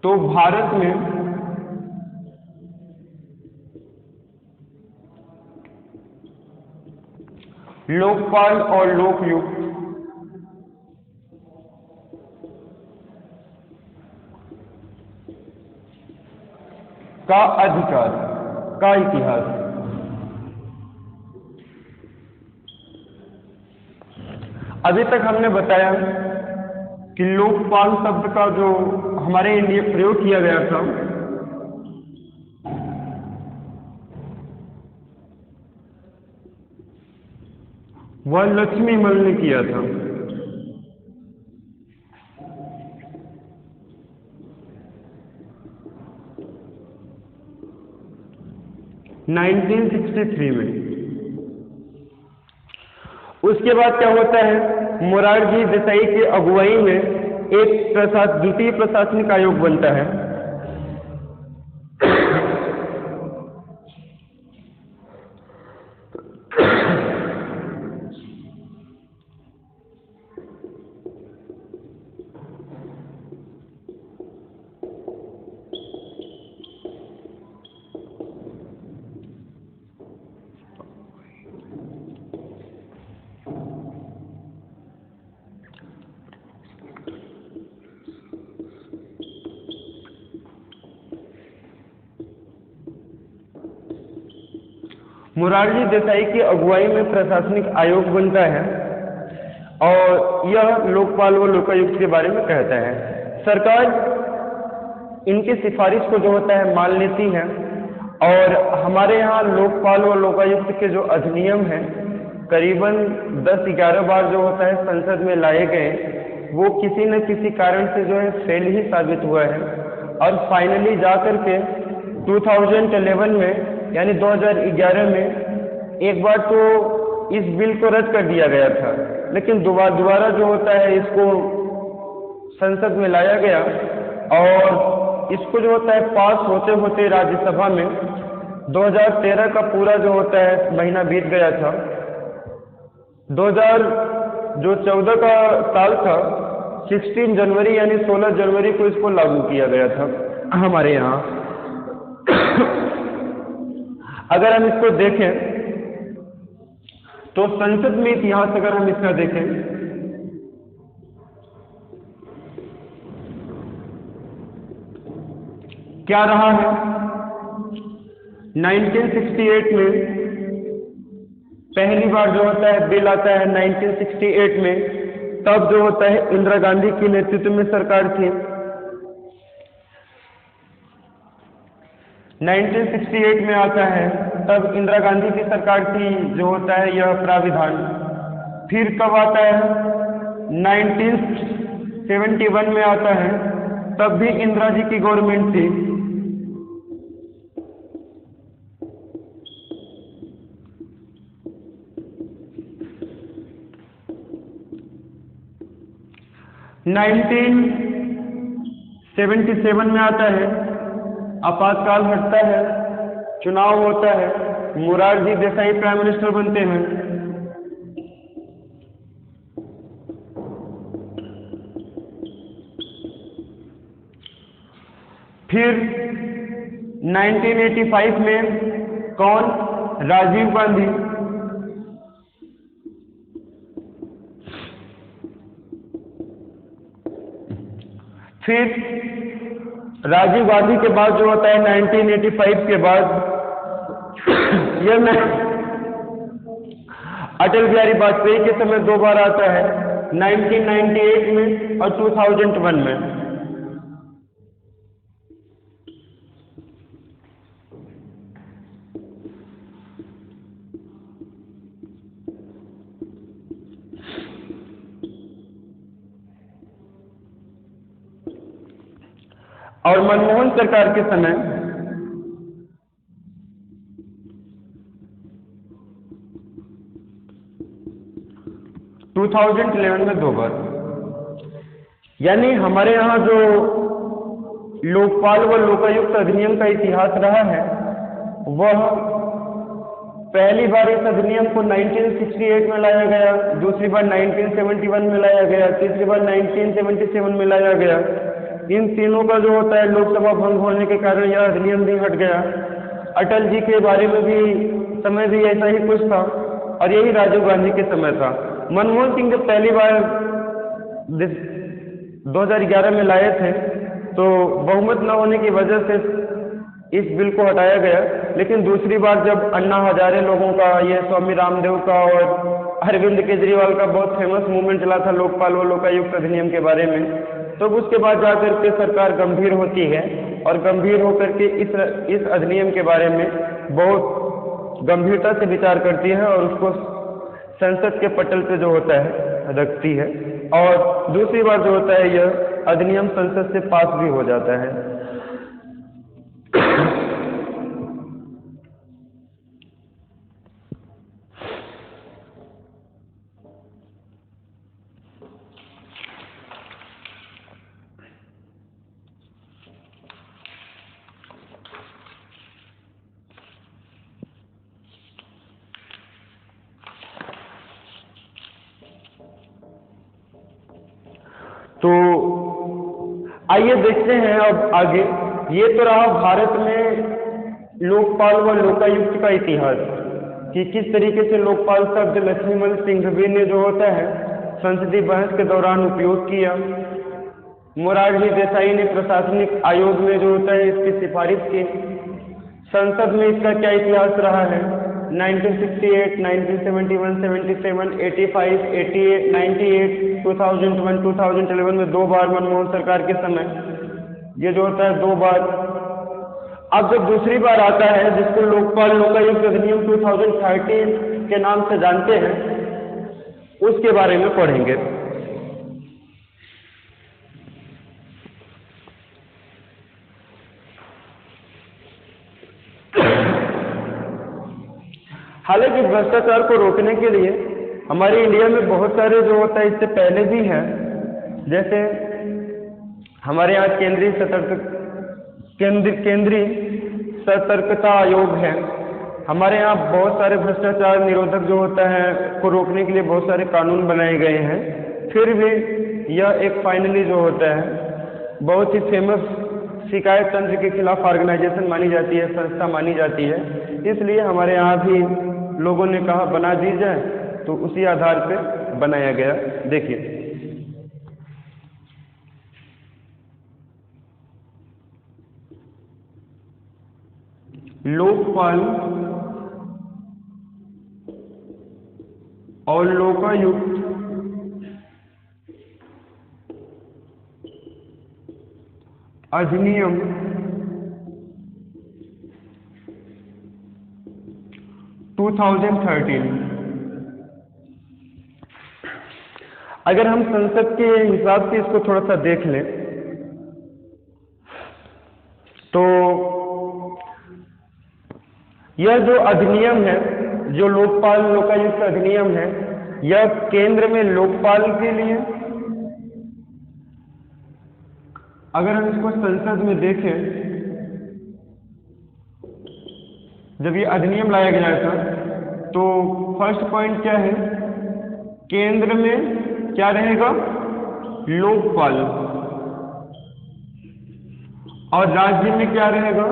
तो भारत में लोकपाल और लोकायुक्त का अधिकार का इतिहास। अभी तक हमने बताया कि लोकपाल शब्द का जो हमारे लिए प्रयोग किया गया था वह लक्ष्मीमल ने किया था। में। उसके बाद क्या होता है, मोरारजी देसाई की अगुवाई में एक द्वितीय प्रशासनिक आयोग बनता है। मोरारजी देसाई की अगुवाई में प्रशासनिक आयोग बनता है और यह लोकपाल व लोकायुक्त के बारे में कहता है। सरकार इनकी सिफारिश को जो होता है मान लेती है, और हमारे यहाँ लोकपाल व लोकायुक्त के जो अधिनियम हैं करीबन 10-11 बार जो होता है संसद में लाए गए, वो किसी न किसी कारण से जो है फेल ही साबित हुआ है, और फाइनली जाकर के 2011 में यानी 2011 में एक बार तो इस बिल को रद्द कर दिया गया था, लेकिन दोबारा जो होता है इसको संसद में लाया गया और इसको जो होता है पास होते होते राज्यसभा में 2013 का पूरा जो होता है महीना बीत गया था। 2014 का साल था, 16 जनवरी यानी 16 जनवरी को इसको लागू किया गया था हमारे यहाँ। अगर हम इसको देखें तो संसद में इतिहास अगर हम इसका देखें क्या रहा है, 1968 में पहली बार जो होता है बिल आता है 1968 में, तब जो होता है इंदिरा गांधी के नेतृत्व में सरकार थी। 1968 में आता है तब इंदिरा गांधी की सरकार थी जो होता है यह प्राविधान। फिर कब आता है, 1971 में आता है, तब भी इंदिरा जी की गवर्नमेंट थी। नाइनटीन 77 में आता है, आपातकाल हटता है, चुनाव होता है, मोरारजी देसाई प्राइम मिनिस्टर बनते हैं। फिर 1985 में कौन? राजीव गांधी। फिर राजीव गांधी के बाद जो होता है 1985 के बाद यह मैं अटल बिहारी वाजपेयी के समय दो बार आता है, 1998 में और 2001 में। और मनमोहन सरकार के समय 2011 में दो बार। यानी हमारे यहाँ जो लोकपाल व लोकायुक्त अधिनियम का इतिहास रहा है, वह पहली बार इस अधिनियम को 1968 में लाया गया, दूसरी बार 1971 में लाया गया, तीसरी बार 1977 में लाया गया। इन तीनों का जो होता है लोकसभा भंग होने के कारण यह अधिनियम भी हट गया। अटल जी के बारे में भी समय भी ऐसा ही कुछ था और यही राजीव गांधी के समय था। मनमोहन सिंह जब पहली बार 2011 में लाए थे तो बहुमत न होने की वजह से इस बिल को हटाया गया, लेकिन दूसरी बार जब अन्ना हजारे लोगों का, ये स्वामी रामदेव का और अरविंद केजरीवाल का बहुत फेमस मूवमेंट चला था लोकपाल व लोकायुक्त अधिनियम के बारे में, तो उसके बाद जाकर के सरकार गंभीर होती है और गंभीर होकर के इस अधिनियम के बारे में बहुत गंभीरता से विचार करती है और उसको संसद के पटल पे जो होता है रखती है, और दूसरी बार जो होता है यह अधिनियम संसद से पास भी हो जाता है। तो आइए देखते हैं अब आगे। ये तो रहा भारत में लोकपाल व लोकायुक्त का इतिहास कि किस तरीके से लोकपाल शब्द लक्ष्मीमल सिंघवी ने जो होता है संसदीय बहस के दौरान उपयोग किया। मोरारजी देसाई ने प्रशासनिक आयोग में जो होता है इसकी सिफारिश की। संसद में इसका क्या इतिहास रहा है? 1968, 1971, 77, 85, 88, 98, 2001, 2011 में दो बार मनमोहन सरकार के समय, ये जो होता है दो बार। अब जब दूसरी बार आता है जिसको लोकपाल लोकायुक्त अधिनियम 2013 के नाम से जानते हैं, उसके बारे में पढ़ेंगे। हालांकि भ्रष्टाचार को रोकने के लिए हमारे इंडिया में बहुत सारे जो होता है इससे पहले भी हैं, जैसे हमारे यहाँ केंद्रीय सतर्कता आयोग है। हमारे यहाँ बहुत सारे भ्रष्टाचार निरोधक जो होता है को रोकने के लिए बहुत सारे कानून बनाए गए हैं। फिर भी यह एक फाइनली जो होता है बहुत ही फेमस शिकायत तंत्र के खिलाफ ऑर्गेनाइजेशन मानी जाती है, संस्था मानी जाती है। इसलिए हमारे यहाँ भी लोगों ने कहा बना दी जाए, तो उसी आधार पे बनाया गया। देखिए, लोकपाल और लोकायुक्त अधिनियम 2013। अगर हम संसद के हिसाब से इसको थोड़ा सा देख लें तो यह जो अधिनियम है, जो लोकपाल लोकायुक्त अधिनियम है, यह केंद्र में लोकपाल के लिए, अगर हम इसको संसद में देखें, जब ये अधिनियम लाया गया था तो फर्स्ट पॉइंट क्या है? केंद्र में क्या रहेगा? लोकपाल। और राज्य में क्या रहेगा?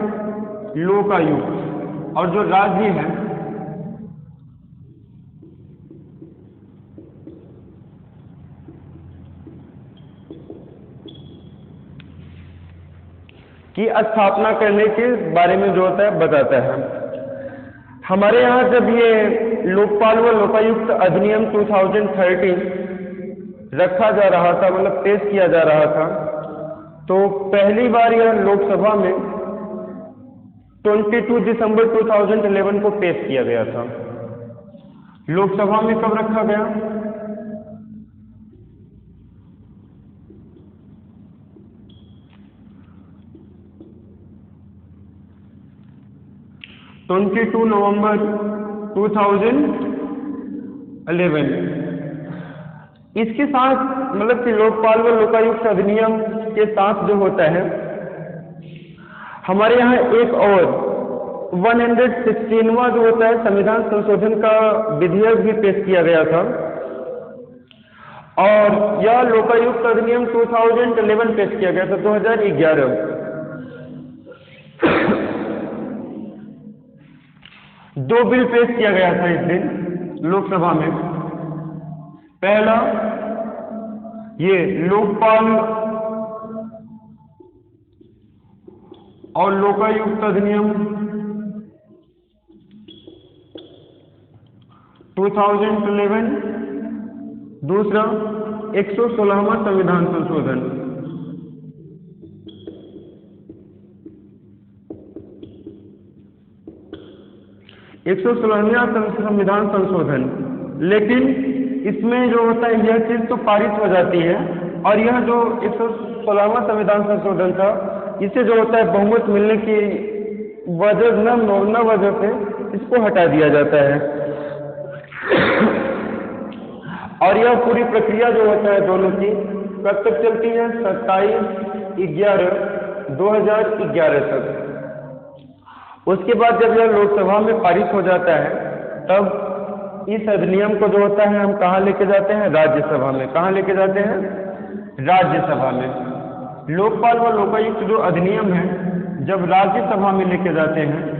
लोकायुक्त। और जो राज्य है की स्थापना करने के बारे में जो होता है बताता है। हमारे यहाँ जब ये लोकपाल व लोकायुक्त अधिनियम 2013 रखा जा रहा था, मतलब पेश किया जा रहा था, तो पहली बार यह लोकसभा में 22 दिसंबर 2011 को पेश किया गया था। लोकसभा में कब रखा गया? नवंबर 2011। इसके साथ मतलब कि लोकपाल व लोकायुक्त अधिनियम के साथ जो होता है, हमारे यहाँ एक और 116वां जो होता है संविधान संशोधन का विधेयक भी पेश किया गया था। और यह लोकायुक्त अधिनियम 2011 पेश किया गया था, 2011। दो बिल पेश किया गया था इस दिन लोकसभा में। पहला ये लोकपाल और लोकायुक्त अधिनियम 2011, दूसरा 116वां संविधान संशोधन। 116वां संविधान संशोधन। लेकिन इसमें जो होता है यह चीज तो पारित हो जाती है, और यह जो 116वां संविधान संशोधन था, इससे जो होता है बहुमत मिलने की वजह न वजह से इसको हटा दिया जाता है। और यह पूरी प्रक्रिया जो होता है दोनों की कब तक चलती है? 27/11/2011 तक। उसके बाद जब यह लोकसभा में पारित हो जाता है, तब इस अधिनियम को जो होता है हम कहाँ लेके जाते हैं? राज्यसभा में। कहाँ लेके जाते हैं? राज्यसभा में। लोकपाल व लोकायुक्त जो अधिनियम है जब राज्यसभा में लेके जाते हैं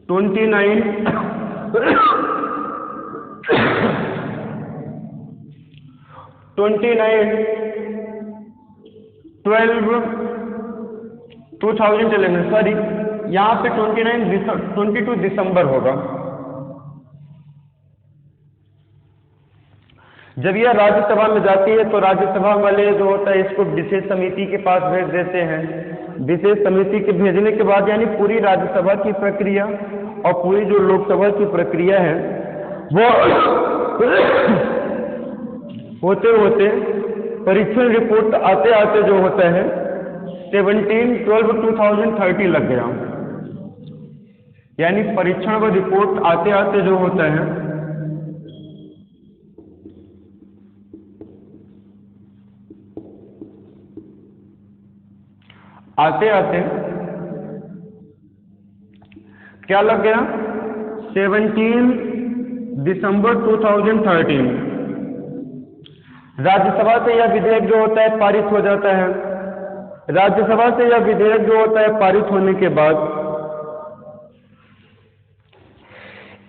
2011 सॉरी, यहाँ पे 22 दिसंबर होगा। जब यह राज्यसभा में जाती है तो राज्यसभा वाले जो होता है इसको विशेष समिति के पास भेज देते हैं। विशेष समिति के भेजने के बाद यानी पूरी राज्यसभा की प्रक्रिया और पूरी जो लोकसभा की प्रक्रिया है वो होते होते परीक्षण रिपोर्ट आते आते जो होता है 17/12/2030 लग गया। यानी परीक्षण व रिपोर्ट आते आते जो होता है आते आते क्या लग गया? 17 दिसंबर 2013 राज्यसभा से यह विधेयक जो होता है पारित हो जाता है। राज्यसभा से यह विधेयक जो होता है पारित होने के बाद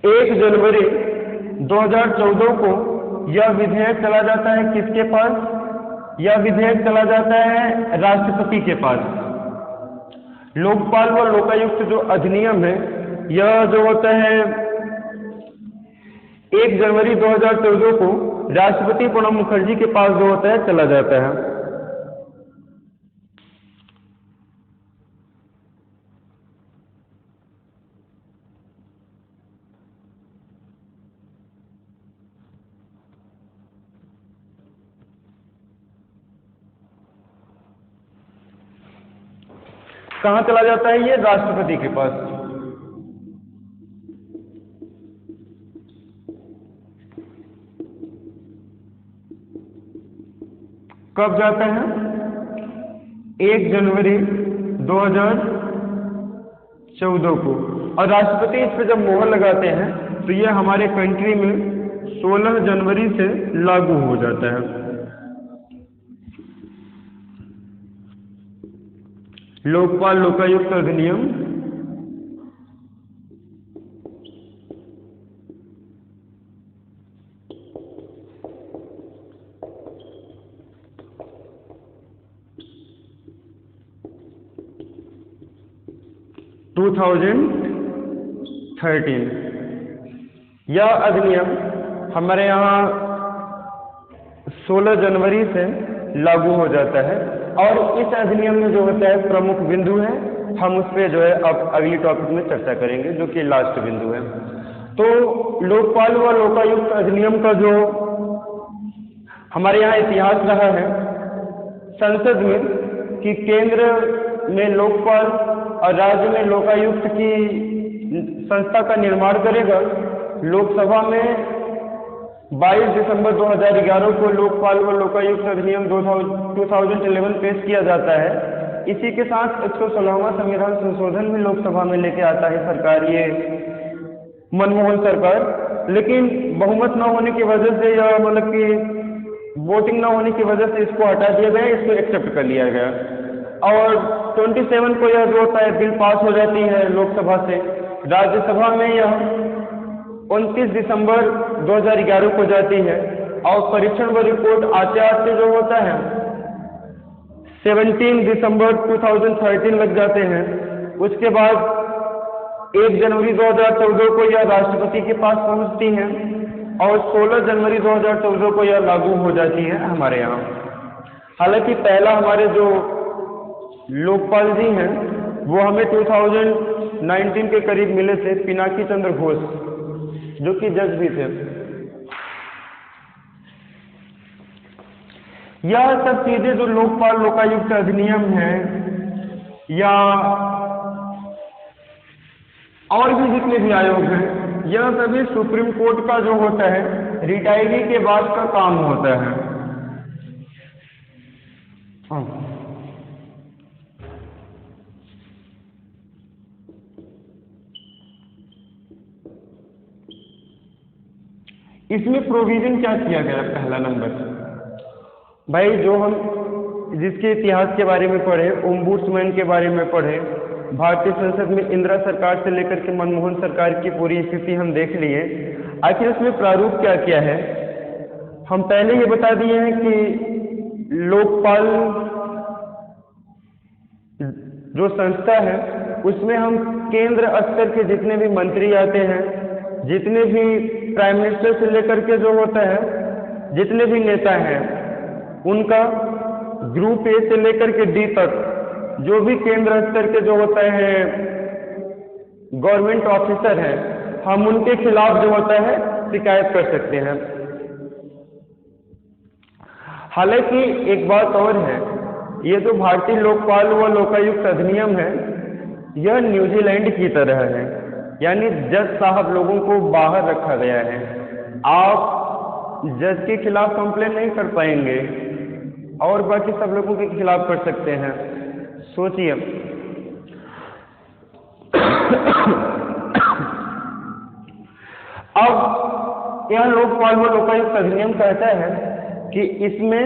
1 जनवरी 2014 को यह विधेयक चला जाता है किसके पास? यह विधेयक चला जाता है राष्ट्रपति के पास। लोकपाल व लोकायुक्त जो अधिनियम है यह जो होता है 1 जनवरी 2014 को राष्ट्रपति प्रणब मुखर्जी के पास जो होता है चला जाता है। कहाँ चला जाता है ये? राष्ट्रपति के पास। कब जाता है? 1 जनवरी 2014 को। और राष्ट्रपति इस पर जब मोहर लगाते हैं तो यह हमारे कंट्री में 16 जनवरी से लागू हो जाता है। लोकपाल लोकायुक्त अधिनियम 2013। यह अधिनियम हमारे यहाँ 16 जनवरी से लागू हो जाता है और इस अधिनियम में जो होता है प्रमुख बिंदु है, हम उस पर जो है अब अगली टॉपिक में चर्चा करेंगे, जो कि लास्ट बिंदु है। तो लोकपाल व लोकायुक्त अधिनियम का जो हमारे यहाँ इतिहास रहा है संसद में कि केंद्र में लोकपाल और राज्य में लोकायुक्त की संस्था का निर्माण करेगा। लोकसभा में 22 दिसंबर 2011 को लोकपाल व लोकायुक्त अधिनियम 2011 पेश किया जाता है। इसी के साथ 116वां संविधान संशोधन भी लोकसभा में लेके आता है सरकार, ये मनमोहन सरकार। लेकिन बहुमत न होने की वजह से या मतलब कि वोटिंग न होने की वजह से इसको हटा दिया गया, इसको एक्सेप्ट कर लिया गया और 27 को यह जो होता है बिल पास हो जाती है लोकसभा से। राज्यसभा में यह 29 दिसंबर 2011 को जाती है और परीक्षण व रिपोर्ट आते आते जो होता है 17 दिसंबर 2013 लग जाते हैं। उसके बाद 1 जनवरी 2014 को यह राष्ट्रपति के पास पहुंचती है और 16 जनवरी 2014 को यह लागू हो जाती है हमारे यहाँ। हालांकि पहला हमारे जो लोकपाल जी हैं वो हमें 2019 के करीब मिले थे, पिनाकी चंद्र घोष, जो कि जज भी थे। यह सब चीजें जो लोकपाल लोकायुक्त अधिनियम है या और भी जितने भी आयोग हैं, यह सभी सुप्रीम कोर्ट का जो होता है रिटायरी के बाद का काम होता है। इसमें प्रोविजन क्या किया गया? पहला नंबर भाई, जो हम जिसके इतिहास के बारे में पढ़े, ओम्बुड्समैन के बारे में पढ़े, भारतीय संसद में इंदिरा सरकार से लेकर के मनमोहन सरकार की पूरी स्थिति हम देख लिए। आखिर उसमें प्रारूप क्या क्या है हम पहले ये बता दिए हैं कि लोकपाल जो संस्था है उसमें हम केंद्र स्तर के जितने भी मंत्री आते हैं, जितने भी प्राइम मिनिस्टर से लेकर के जो होता है जितने भी नेता हैं, उनका ग्रुप ए से लेकर के डी तक जो भी केंद्र स्तर के जो होता है गवर्नमेंट ऑफिसर हैं, हम उनके खिलाफ जो होता है शिकायत कर सकते हैं। हालांकि एक बात और है, ये जो भारतीय लोकपाल व लोकायुक्त अधिनियम है यह न्यूजीलैंड की तरह है, यानी जज साहब लोगों को बाहर रखा गया है। आप जज के खिलाफ कंप्लेन नहीं कर पाएंगे और बाकी सब लोगों के खिलाफ कर सकते हैं। सोचिए, अब यह लोकपाल व लोकायुक्त अधिनियम कहता है कि इसमें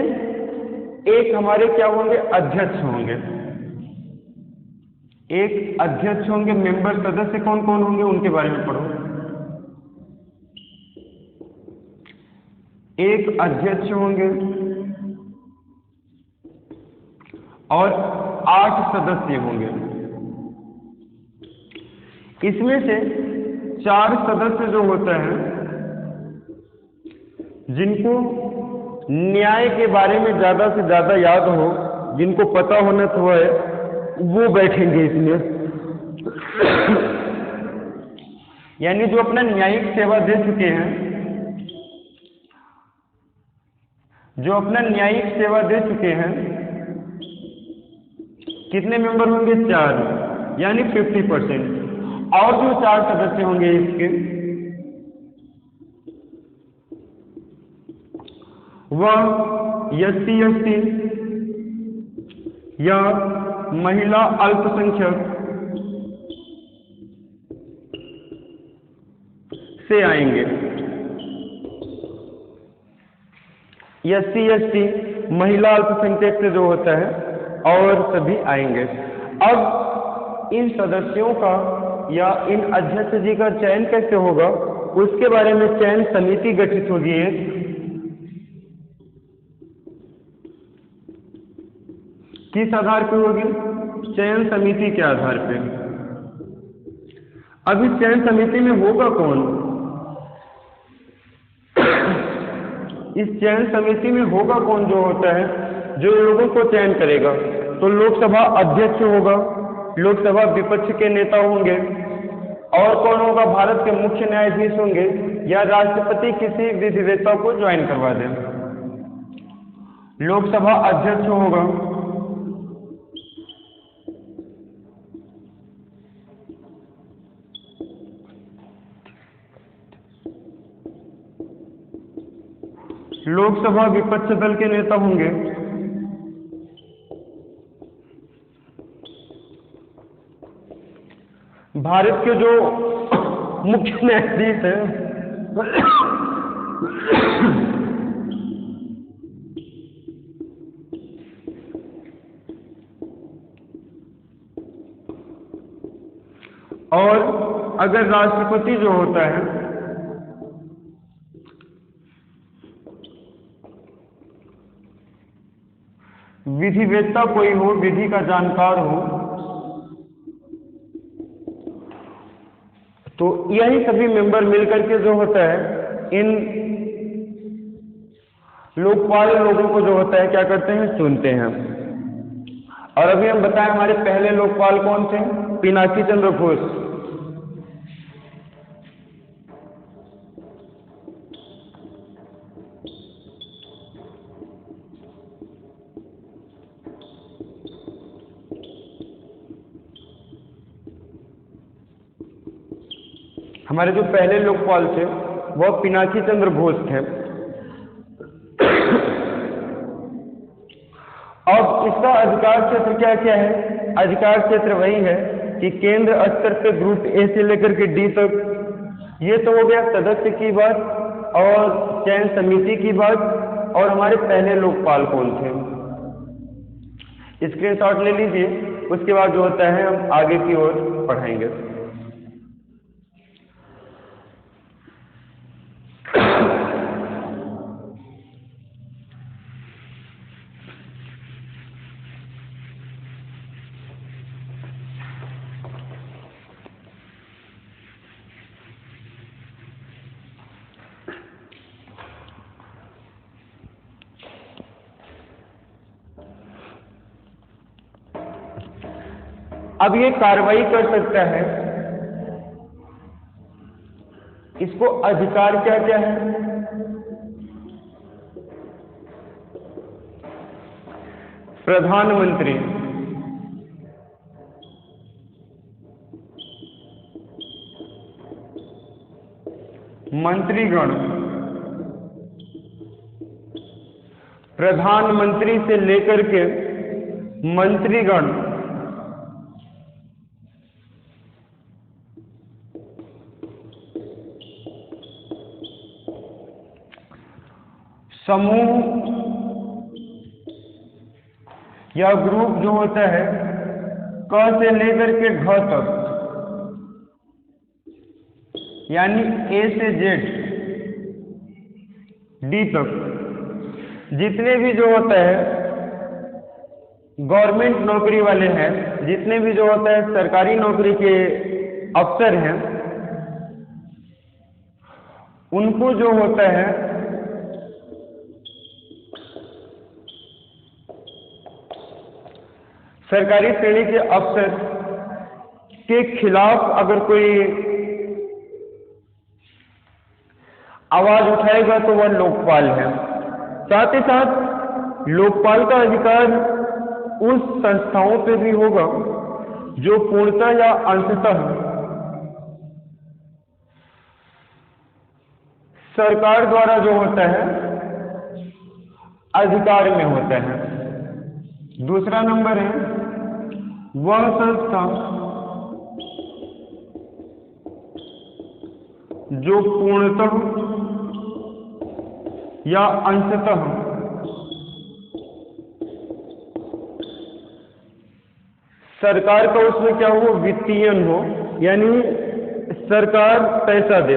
एक हमारे क्या होंगे, अध्यक्ष होंगे, एक अध्यक्ष होंगे। मेंबर सदस्य कौन कौन होंगे उनके बारे में पढ़ो। एक अध्यक्ष होंगे और 8 सदस्य होंगे। इसमें से 4 सदस्य जो होता है जिनको न्याय के बारे में ज्यादा से ज्यादा याद हो, जिनको पता होना तो है, वो बैठेंगे इसमें। यानी जो अपना न्यायिक सेवा दे चुके हैं, जो अपना न्यायिक सेवा दे चुके हैं, कितने मेंबर होंगे? 4, यानी 50%। और जो 4 सदस्य होंगे इसके, वह SC/ST या महिला अल्पसंख्यक से आएंगे। SC/ST महिला अल्पसंख्यक से जो होता है और सभी आएंगे। अब इन सदस्यों का या इन अध्यक्ष जी का चयन कैसे होगा, उसके बारे में चयन समिति गठित होगी। किस आधार पर होगी? चयन समिति के आधार पे। अब इस चयन समिति में होगा कौन? इस चयन समिति में होगा कौन जो होता है, जो लोगों को चयन करेगा? तो लोकसभा अध्यक्ष होगा, लोकसभा विपक्ष के नेता होंगे, और कौन होगा? भारत के मुख्य न्यायाधीश होंगे, या राष्ट्रपति किसी विधिवेत्ता को ज्वाइन करवा दे। लोकसभा अध्यक्ष होगा, लोकसभा विपक्ष दल के नेता होंगे, भारत के जो मुख्य न्यायाधीश हैं और अगर राष्ट्रपति जो होता है विधिवेत्ता कोई हो, विधि का जानकार हो, तो यही सभी मेंबर मिलकर के जो होता है इन लोकपाल लोगों को जो होता है क्या करते हैं? चुनते हैं। और अभी हम बताएं हमारे पहले लोकपाल कौन थे? पिनाकी चंद्र घोष। हमारे जो पहले लोकपाल थे वह पिनाकी चंद्र घोष थे। अब इसका अधिकार क्षेत्र क्या क्या है? अधिकार क्षेत्र वही है कि केंद्र स्तर पे ग्रुप ए से लेकर के डी तक। ये तो हो गया सदस्य की बात और चयन समिति की बात, और हमारे पहले लोकपाल कौन थे। स्क्रीनशॉट ले लीजिए, उसके बाद जो होता है हम आगे की ओर पढ़ाएंगे। अब ये कार्रवाई कर सकता है, इसको अधिकार क्या क्या है? प्रधानमंत्री, मंत्रीगण, प्रधानमंत्री से लेकर के मंत्रीगण, समूह या ग्रुप जो होता है क से लेकर के घ तक, यानी ए से जेड डी तक, जितने भी जो होता है गवर्नमेंट नौकरी वाले हैं, जितने भी जो होता है सरकारी नौकरी के अफसर हैं, उनको जो होता है सरकारी श्रेणी के अफसर के खिलाफ अगर कोई आवाज उठाएगा तो वह लोकपाल है। साथ ही साथ लोकपाल का अधिकार उस संस्थाओं पे भी होगा जो पूर्णतः या अंशतः सरकार द्वारा जो होता है अधिकार में होता है। दूसरा नंबर है वह संस्था जो पूर्णतः या अंशतः सरकार का उसमें क्या हो, वित्तीयन हो, यानी सरकार पैसा दे।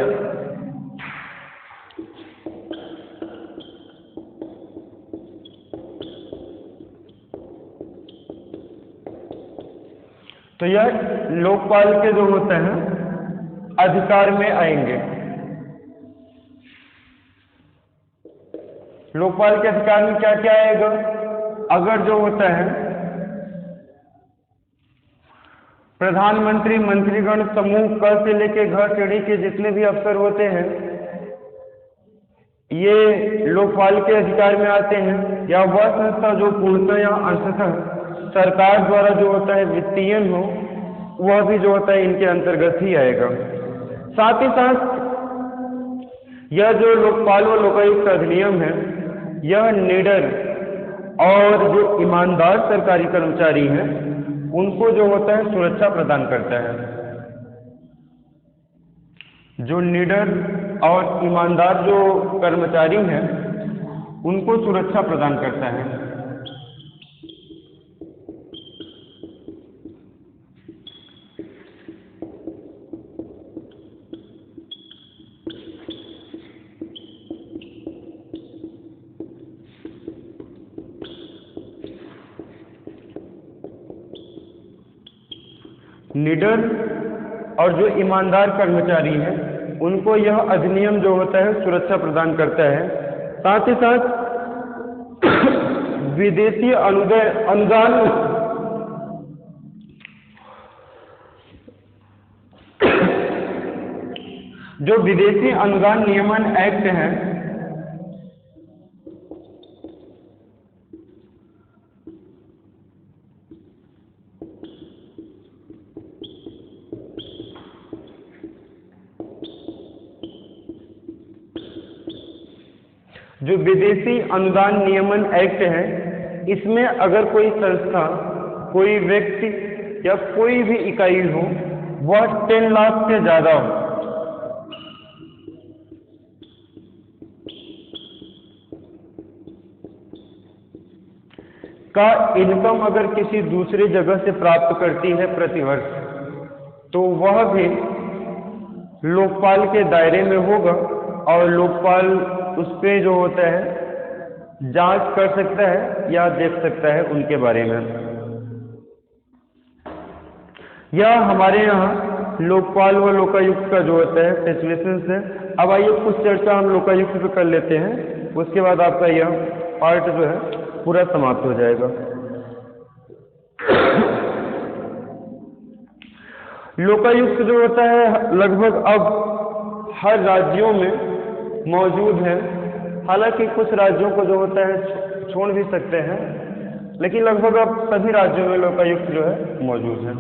तो यह लोकपाल के जो होते हैं अधिकार में आएंगे। लोकपाल के अधिकार में क्या क्या आएगा? अगर जो होता है प्रधानमंत्री, मंत्रीगण समूह क से लेके घ श्रेणी के जितने भी अफसर होते हैं ये लोकपाल के अधिकार में आते हैं, या वह संस्था जो पूर्णतः या अंशतः सरकार द्वारा जो होता है वित्तीयन हो, वह भी जो होता है इनके अंतर्गत ही आएगा। साथ ही साथ यह जो लोकपाल व लोकायुक्त अधिनियम है, यह निडर और जो ईमानदार सरकारी कर्मचारी हैं उनको जो होता है सुरक्षा प्रदान करता है। जो निडर और ईमानदार जो कर्मचारी हैं उनको सुरक्षा प्रदान करता है। निडर और जो ईमानदार कर्मचारी हैं उनको यह अधिनियम जो होता है सुरक्षा प्रदान करता है। साथ ही साथ विदेशी अनुदान जो विदेशी अनुदान नियमन एक्ट है जो विदेशी अनुदान नियमन एक्ट है, इसमें अगर कोई संस्था, कोई व्यक्ति या कोई भी इकाई हो वह 10 लाख से ज्यादा हो, का इनकम अगर किसी दूसरी जगह से प्राप्त करती है प्रतिवर्ष, तो वह भी लोकपाल के दायरे में होगा और लोकपाल उस पे जो होता है जांच कर सकता है या देख सकता है उनके बारे में। यह हमारे यहाँ लोकपाल व लोकायुक्त का जो होता है फैसिलिटेशंस है। अब आइए कुछ चर्चा हम लोकायुक्त पे कर लेते हैं, उसके बाद आपका यह पार्ट जो है पूरा समाप्त हो जाएगा। लोकायुक्त जो होता है लगभग अब हर राज्यों में मौजूद है। हालांकि कुछ राज्यों को जो होता है छोड़ भी सकते हैं, लेकिन लगभग अब सभी राज्यों में लोकायुक्त जो है मौजूद है।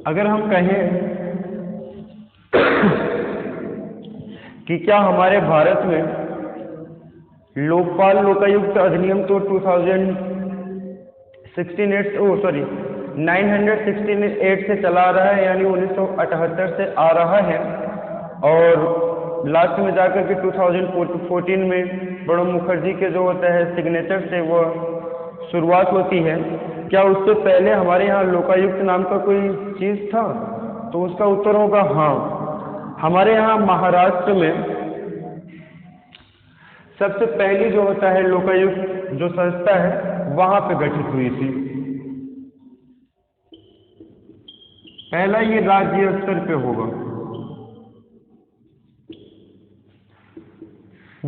अगर हम कहें कि क्या हमारे भारत में लोकपाल लोकायुक्त अधिनियम तो 968 से चला आ रहा है, यानी 1978 से आ रहा है, और लास्ट में जाकर के 2014 में प्रणब मुखर्जी के जो होता है सिग्नेचर से वो शुरुआत होती है। क्या उससे पहले हमारे यहाँ लोकायुक्त नाम का कोई चीज था? तो उसका उत्तर होगा हाँ। हमारे यहाँ महाराष्ट्र में सबसे पहली जो होता है लोकायुक्त जो संस्था है वहां पे गठित हुई थी। पहला ये राज्य स्तर पे होगा,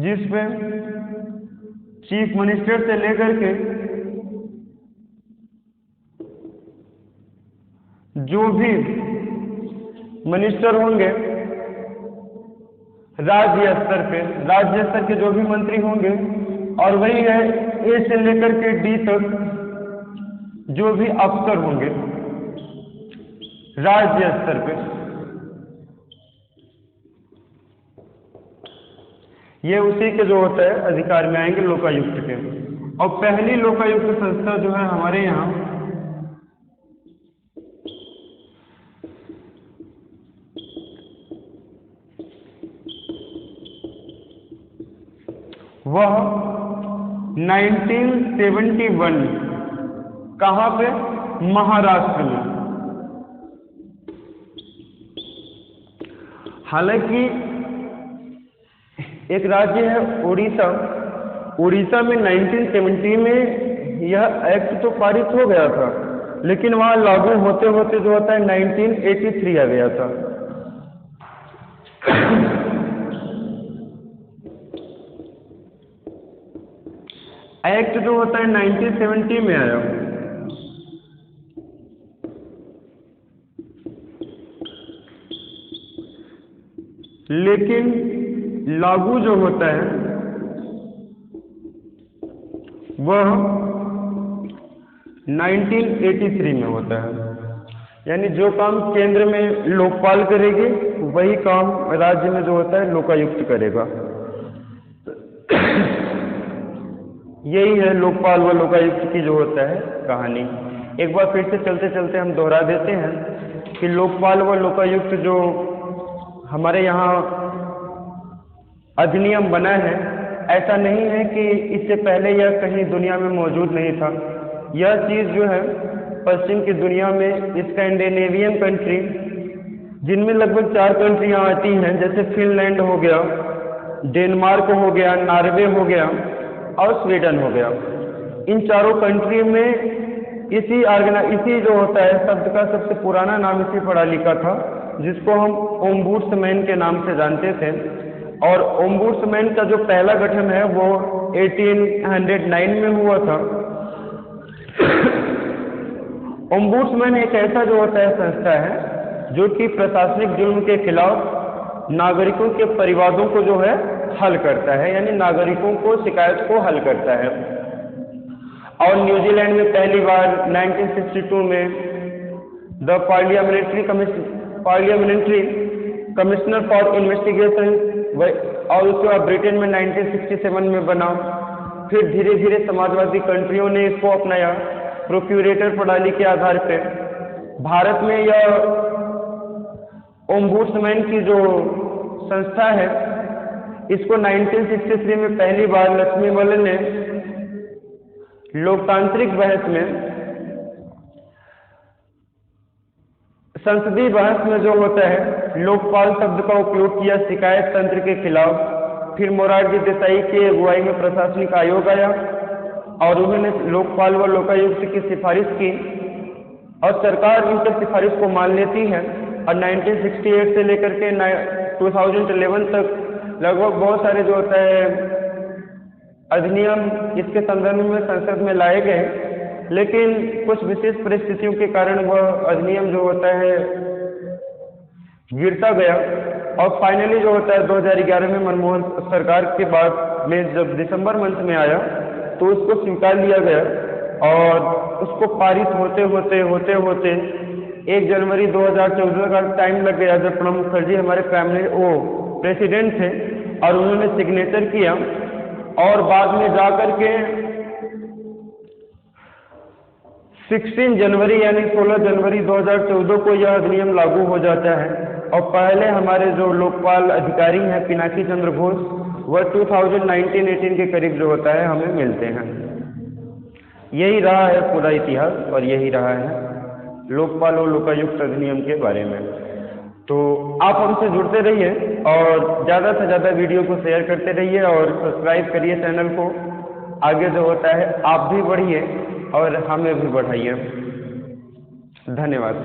जिसमें चीफ मिनिस्टर से लेकर के जो भी मिनिस्टर होंगे राज्य स्तर के जो भी मंत्री होंगे, और वही है ए से लेकर के डी तक जो भी अफसर होंगे राज्य स्तर पे, ये उसी के जो होता है अधिकार में आएंगे लोकायुक्त के। और पहली लोकायुक्त संस्था जो है हमारे यहाँ वह 1971 कहाँ पे? महाराष्ट्र में। हालांकि एक राज्य है उड़ीसा, उड़ीसा में 1970 में यह एक्ट तो पारित हो गया था, लेकिन वहां लागू होते होते जो होता है 1983 आ गया था। एक्ट जो होता है 1970 में आया, लेकिन लागू जो होता है वह 1983 में होता है। यानी जो काम केंद्र में लोकपाल करेगी वही काम राज्य में जो होता है लोकायुक्त करेगा। यही है लोकपाल व लोकायुक्त की जो होता है कहानी। एक बार फिर से चलते चलते हम दोहरा देते हैं कि लोकपाल व लोकायुक्त जो हमारे यहाँ अधिनियम बना है, ऐसा नहीं है कि इससे पहले यह कहीं दुनिया में मौजूद नहीं था। यह चीज़ जो है पश्चिम की दुनिया में स्कैंडिनेवियन कंट्री, जिनमें लगभग 4 कंट्रियाँ आती हैं, जैसे फिनलैंड हो गया, डेनमार्क हो गया, नॉर्वे हो गया और स्वीडन हो गया। इन चारों कंट्री में इसी जो होता है शब्द का सबसे पुराना नाम इसी प्रणाली का था, जिसको हम ओम्बुड्समैन के नाम से जानते थे। और ओम्बुड्समैन का जो पहला गठन है वो 1809 में हुआ था। ओम्बुड्समैन एक ऐसा जो होता है संस्था है जो कि प्रशासनिक जुल्म के खिलाफ नागरिकों के परिवादों को जो है हल करता है, यानी नागरिकों को शिकायत को हल करता है। और न्यूजीलैंड में पहली बार 1962 में the parliamentary commissioner for investigation, और उसके बाद ब्रिटेन में 1967 में बना। फिर धीरे धीरे समाजवादी कंट्रियों ने इसको अपनाया प्रोक्यूरेटर प्रणाली के आधार पे। भारत में यह ओम्बुड्समैन की जो संस्था है, इसको 1963 में पहली बार लक्ष्मीमल ने लोकतांत्रिक बहस में, संसदीय बहस में जो होता है लोकपाल शब्द का उपयोग किया शिकायत तंत्र के खिलाफ। फिर मोरारजी देसाई की अगुवाई में प्रशासनिक आयोग आया और उन्होंने लोकपाल व लोकायुक्त की सिफारिश की और सरकार उनकी सिफारिश को मान लेती है। और 1968 से लेकर के 2011 तक लगभग बहुत सारे जो होता है अधिनियम इसके संदर्भ में संसद में लाए गए, लेकिन कुछ विशेष परिस्थितियों के कारण वह अधिनियम जो होता है गिरता गया। और फाइनली जो होता है 2011 में मनमोहन सरकार के बाद में जब दिसंबर मंथ में आया तो उसको स्वीकार लिया गया और उसको पारित होते होते 1 जनवरी 2014 का टाइम लग गया, जब प्रणब मुखर्जी हमारे प्रेसिडेंट थे और उन्होंने सिग्नेचर किया। और बाद में जाकर के 16 जनवरी यानी 16 जनवरी 2014 को यह अधिनियम लागू हो जाता है। और पहले हमारे जो लोकपाल अधिकारी हैं पिनाकी चंद्र घोष, वह 2019-18 के करीब जो होता है हमें मिलते हैं। यही रहा है पूरा इतिहास और यही रहा है लोकपाल और लोकायुक्त अधिनियम के बारे में। तो आप हमसे जुड़ते रहिए और ज़्यादा से ज़्यादा वीडियो को शेयर करते रहिए और सब्सक्राइब करिए चैनल को। आगे जो होता है आप भी बढ़िए और हमें भी बढ़ाइए। धन्यवाद।